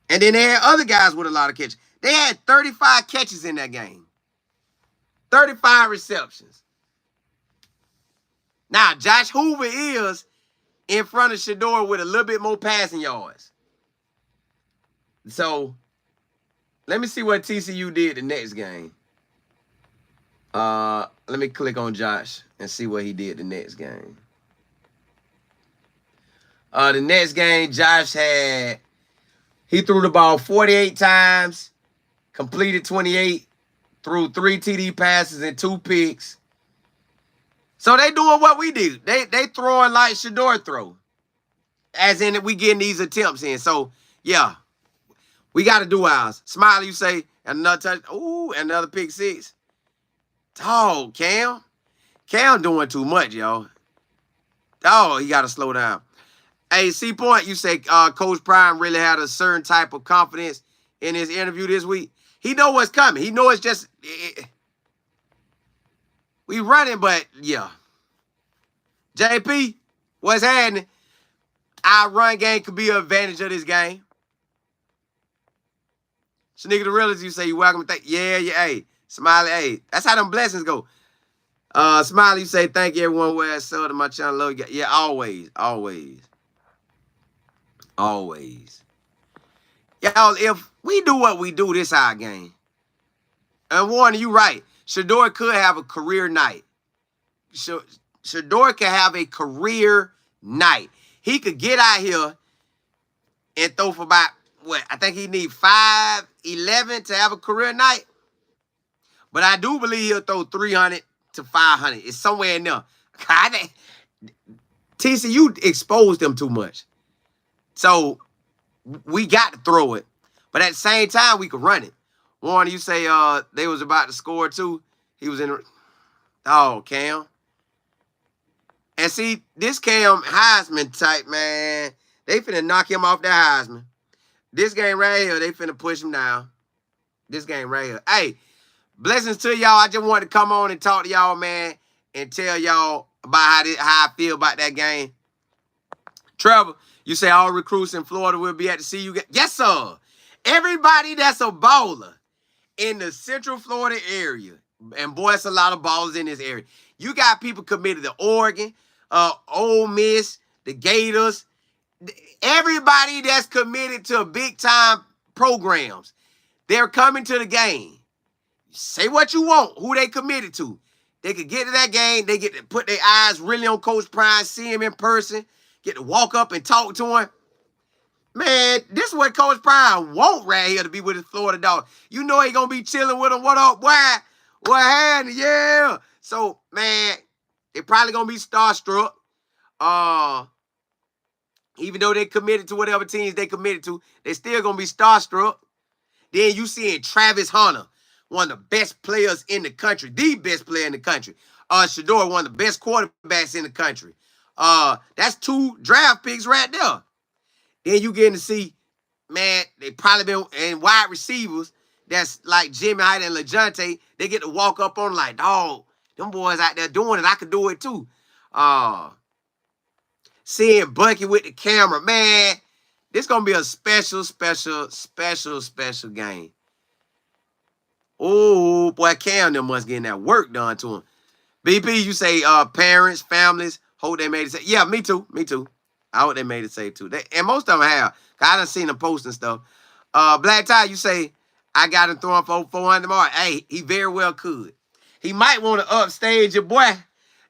And then they had other guys with a lot of catches. They had 35 catches in that game. 35 receptions. Now, Josh Hoover is in front of Shedeur with a little bit more passing yards. So, let me see what TCU did the next game. Let me click on Josh and see what he did the next game. The next game, Josh he threw the ball 48 times, completed 28, threw 3 TD passes and 2 picks. So they doing what we do. They throwing like Shedeur throw. As in we getting these attempts in. So, yeah. We got to do ours. Smiley, you say, another touch. Ooh, another pick 6. Dog, Cam. Cam doing too much, y'all. Oh, he got to slow down. Hey, C-Point, you say Coach Prime really had a certain type of confidence in his interview this week. He know what's coming. He know it's just... we running, but, yeah. JP, what's happening? Our run game could be an advantage of this game. Sneaker the realist, you say you welcome. Yeah, hey. Smiley, hey. That's how them blessings go. Smiley, you say thank you everyone where I saw to my channel. Love you. Yeah, always. Y'all, if we do what we do, this our game. And Warren, you right. Shedeur could have a career night. Shedeur can have a career night. He could get out here and throw for about, I think he need 511 to have a career night. But I do believe he'll throw 300 to 500. It's somewhere in there. TCU exposed them too much. So we got to throw it. But at the same time, we could run it. Warren, you say they was about to score too. He was in. Oh, Cam. And see, this Cam Heisman type, man, they finna knock him off that Heisman. This game right here, they finna push him down. This game right here. Hey, blessings to y'all. I just wanted to come on and talk to y'all, man, and tell y'all about how I feel about that game. Trevor, you say all recruits in Florida will be at the CU game. Yes, sir. Everybody that's a baller in the Central Florida area, and boy, it's a lot of ballers in this area. You got people committed to Oregon, Ole Miss, the Gators, everybody that's committed to big-time programs. They're coming to the game. Say what you want, who they committed to. They could get to that game. They get to put their eyes really on Coach Prime, see him in person, get to walk up and talk to him. Man, this is what Coach Prime want right here to be with his Florida dog. You know he going to be chilling with him. What up, boy? What happened? Yeah. So, man, they probably going to be starstruck. Even though they committed to whatever teams they committed to, they still going to be starstruck. Then you seeing Travis Hunter, one of the best players in the country, the best player in the country. Shedeur, one of the best quarterbacks in the country. That's 2 draft picks right there. Then you getting to see, man, they probably been in wide receivers that's like Jimmy Hyde and LeJounte. They get to walk up on like, dog, them boys out there doing it. I could do it too. Seeing Bucky with the camera, man, this going to be a special game. Oh, boy, Cam them must getting that work done to him. BP, you say parents, families, hope they made it safe. Yeah, me too. I hope they made it safe too. And most of them have. I done seen them posting stuff. Black Tie, you say, I got him throwing for 400 tomorrow. Hey, he very well could. He might want to upstage your boy,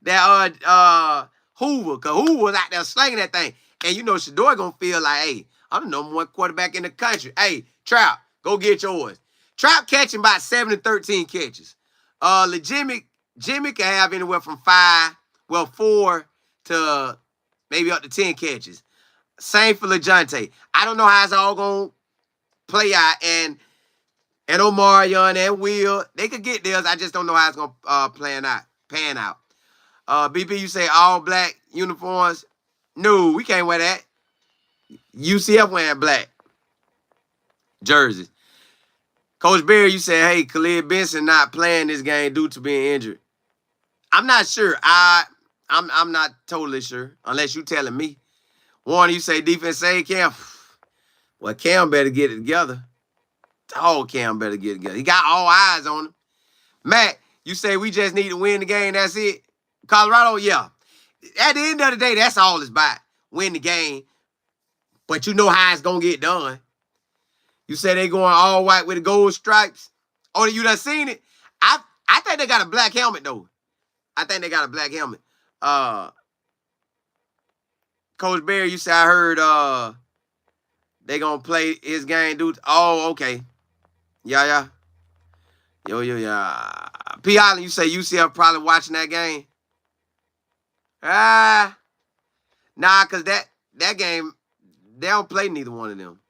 that Hoover, because Hoover was out there slinging that thing. And you know Shedeur going to feel like, hey, I'm the number 1 quarterback in the country. Hey, Trout, go get yours. Trout catching about 7 to 13 catches. Jimmy can have anywhere from 4 to maybe up to 10 catches. Same for LeJounte. I don't know how it's all going to play out, and Omarion and Will, they could get theirs. I just don't know how it's gonna pan out. BP, you say all black uniforms? No, we can't wear that. UCF wearing black jerseys. Coach Berry, you said, hey, Khalid Benson not playing this game due to being injured. I'm not sure. I'm not totally sure, unless you telling me. Warner, you say defense save Cam. Well, Cam better get it together. Oh, Cam better get it together. He got all eyes on him. Matt, you say we just need to win the game, that's it? Colorado, yeah. At the end of the day, that's all it's about. Win the game. But you know how it's going to get done. You say they going all white with the gold stripes. Oh, you done seen it? I think they got a black helmet, though. I think they got a black helmet. Coach Berry, you say I heard they going to play his game, dude. Oh, okay. Yeah. Yeah. P. Island, you say UCF probably watching that game? Nah, because that game, they don't play neither one of them.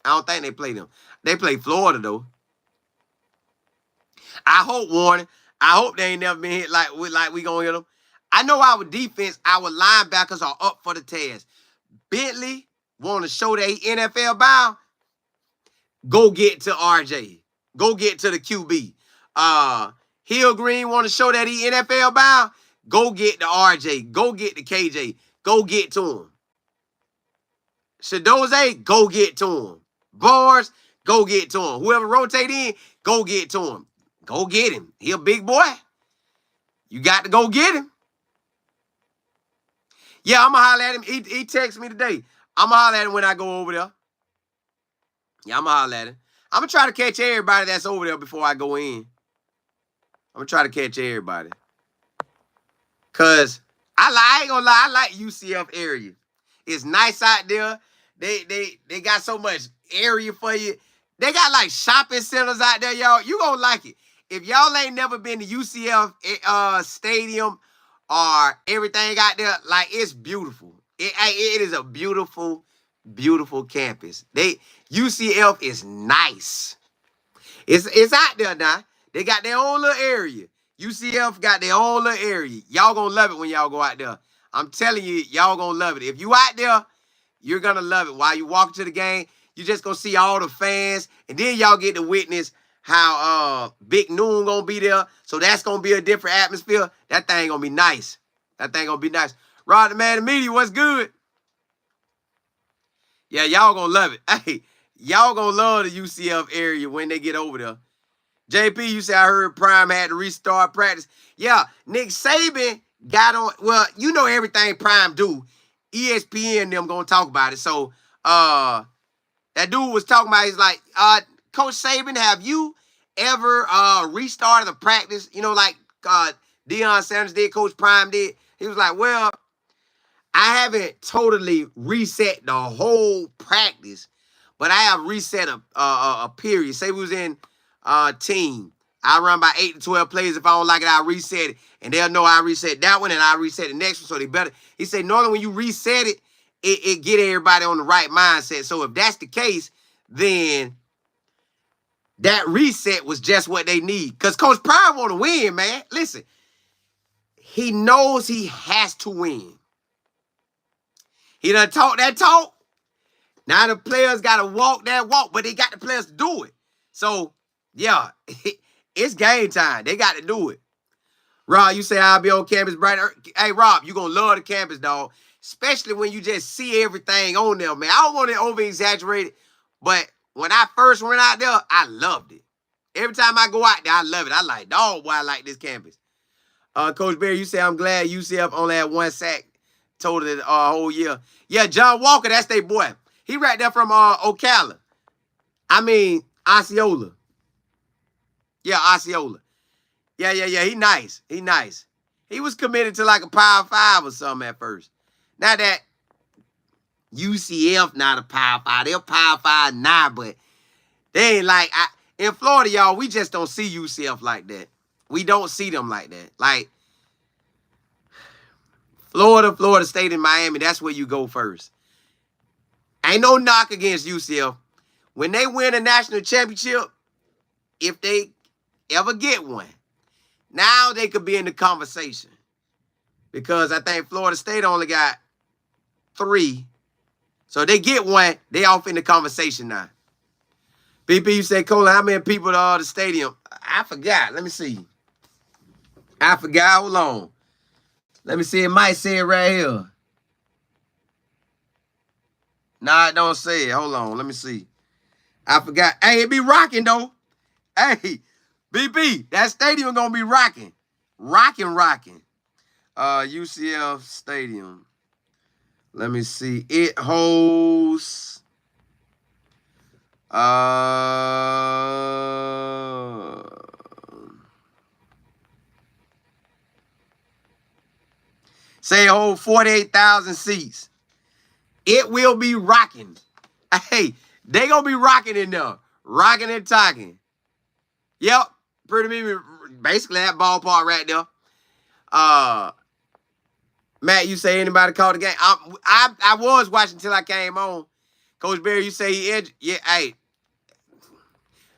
I don't think they play them. They play Florida, though. I hope, Warren. I hope they ain't never been hit like we gonna hit them. I know our defense, our linebackers are up for the task. Bentley want to show that he NFL bound. Go get to RJ. Go get to the QB. Hill Green want to show that he NFL bound. Go get the RJ. Go get the KJ. Go get to him. Shadoze, go get to him. Bars, go get to him. Whoever rotate in, go get to him. Go get him. He a big boy. You got to go get him. Yeah, I'm going to holler at him. He texted me today. I'm going to holler at him when I go over there. Yeah, I'm going to holler at him. I'm going to try to catch everybody that's over there before I go in. I'm going to try to catch everybody. Because I ain't going to lie, I like UCF area. It's nice out there. They got so much area for you. They got like shopping centers out there, y'all. You gonna like it. If y'all ain't never been to UCF stadium or everything out there, like it's beautiful. It is a beautiful, beautiful campus. UCF is nice. It's out there now. They got their own little area. UCF got their own little area. Y'all gonna love it when y'all go out there. I'm telling you, y'all gonna love it. If you out there, you're gonna love it. While you walk to the game, you just gonna see all the fans, and then y'all get to witness how Big Noon gonna be there. So that's gonna be a different atmosphere. That thing gonna be nice. That thing gonna be nice. Rod the Man, the media, what's good? Yeah, y'all gonna love it. Hey, y'all gonna love the UCF area when they get over there. JP, you say I heard Prime had to restart practice. Yeah, Nick Saban got on. Well, you know everything Prime do. ESPN them gonna talk about it. So that dude was talking about, he's like, Coach Saban, have you ever restarted a practice? You know, like Deion Sanders did, Coach Prime did. He was like, well, I haven't totally reset the whole practice, but I have reset a period. Say we was in team. I run by 8 to 12 plays. If I don't like it, I reset it. And they'll know I reset that one and I reset the next one. So they better. He said, normally when you reset it, it get everybody on the right mindset. So if that's the case, then that reset was just what they need. Because Coach Prime want to win, man. Listen, he knows he has to win. He done talk that talk. Now the players got to walk that walk, but they got the players to do it. So, yeah, it's game time. They got to do it. Rob, you say I'll be on campus bright. Hey, Rob, you going to love the campus, dog. Especially when you just see everything on there, man. I don't want to over-exaggerate it, but when I first went out there, I loved it. Every time I go out there, I love it. I like, dog, boy, I like this campus. Coach Berry, you say I'm glad UCF only had 1 sack total the whole year. Yeah, John Walker, that's their boy. He right there from Ocala. I mean, Osceola. Yeah, Osceola. Yeah. He nice. He nice. He was committed to like a Power 5 or something at first. Now that UCF not a Power 5. They're Power 5 now, but they ain't like... in Florida, y'all, we just don't see UCF like that. We don't see them like that. Like, Florida State, and Miami, that's where you go first. Ain't no knock against UCF. when they win a national championship, if they ever get one, now they could be in the conversation. Because I think Florida State only got 3. So they get one, they off in the conversation now. BP, you say, Cola, how many people are the stadium? I forgot. Let me see. I forgot. Hold on. Let me see. It might say it right here. Nah, it don't say it. Hold on. Let me see. I forgot. Hey, it be rocking, though. Hey, BP, that stadium gonna be rocking. Rocking. UCF Stadium. Let me see. It holds... say it hold 48,000 seats. It will be rocking. Hey, they gonna be rocking in there. Rocking and talking. Yep. Pretty much basically that ballpark right there. Matt, you say anybody called the game? I was watching till I came on. Coach Barry, you say he edged. Yeah, hey.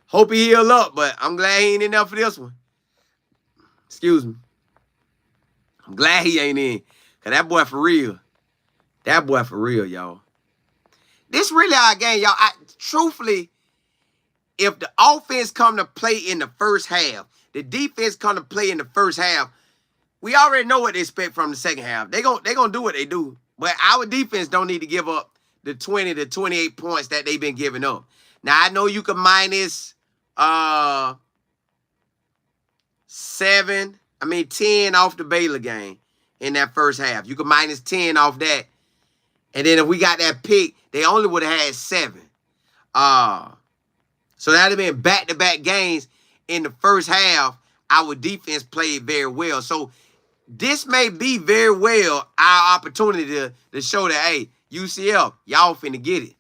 Hope he heal up, but I'm glad he ain't in there for this one. Excuse me. I'm glad he ain't in. Cause that boy for real. That boy for real, y'all. This really our game, y'all. Truthfully, if the offense come to play in the first half, the defense come to play in the first half, we already know what they expect from the second half. They gonna do what they do. But our defense don't need to give up the 20 to 28 points that they've been giving up. Now, I know you can minus 10 off the Baylor game in that first half. You can minus 10 off that. And then if we got that pick, they only would have had 7. So that would have been back-to-back games in the first half. Our defense played very well. So this may be very well our opportunity to show that, hey, UCF, y'all finna get it.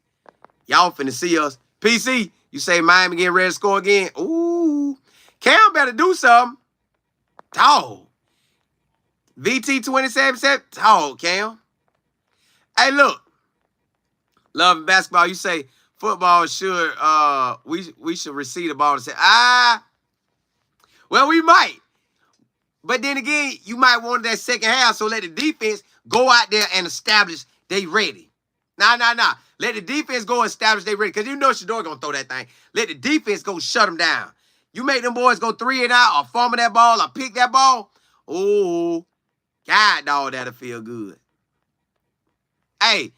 Y'all finna see us. PC, you say Miami getting ready to score again? Ooh. Cam better do something. Dog. VT 27-7. Dog, Cam. Hey, look. Love and basketball. You say football should, we should receive the ball and say, well, we might. But then again, you might want that second half, so let the defense go out there and establish they ready. Nah. Let the defense go establish they ready. Because you know Shador going to throw that thing. Let the defense go shut them down. You make them boys go 3 and out or fumble that ball or pick that ball. Oh, God, dog, that'll feel good. Hey,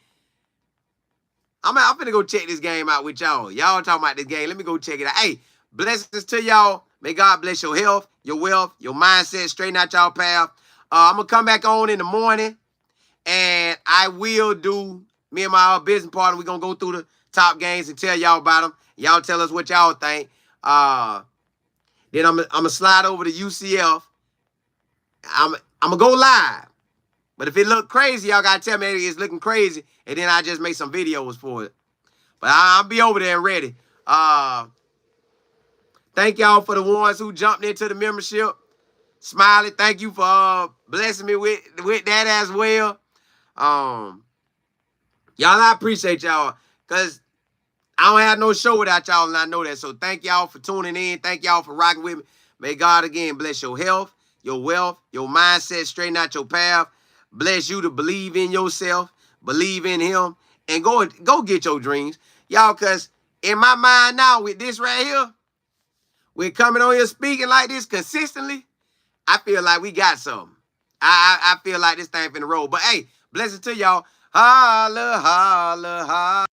I'm finna go check this game out with y'all. Y'all talking about this game. Let me go check it out. Hey, blessings to y'all. May God bless your health, your wealth, your mindset, straighten out y'all path. I'm going to come back on in the morning, and I will do, me and my business partner, we're going to go through the top games and tell y'all about them. Y'all tell us what y'all think. Then I'm going to slide over to UCF. I'm going to go live. But if it look crazy, y'all got to tell me it's looking crazy, and then I just make some videos for it. But I'll be over there and ready. Thank y'all for the ones who jumped into the membership. Smiley, thank you for blessing me with that as well. Y'all, I appreciate y'all because I don't have no show without y'all, and I know that. So thank y'all for tuning in. Thank y'all for rocking with me. May God, again, bless your health, your wealth, your mindset, straighten out your path. Bless you to believe in yourself, believe in him, and go get your dreams. Y'all, because in my mind now with this right here, we're coming on here speaking like this consistently, I feel like we got something. I feel like this thing finna roll. But hey, blessings to y'all. Holla, holla, holla.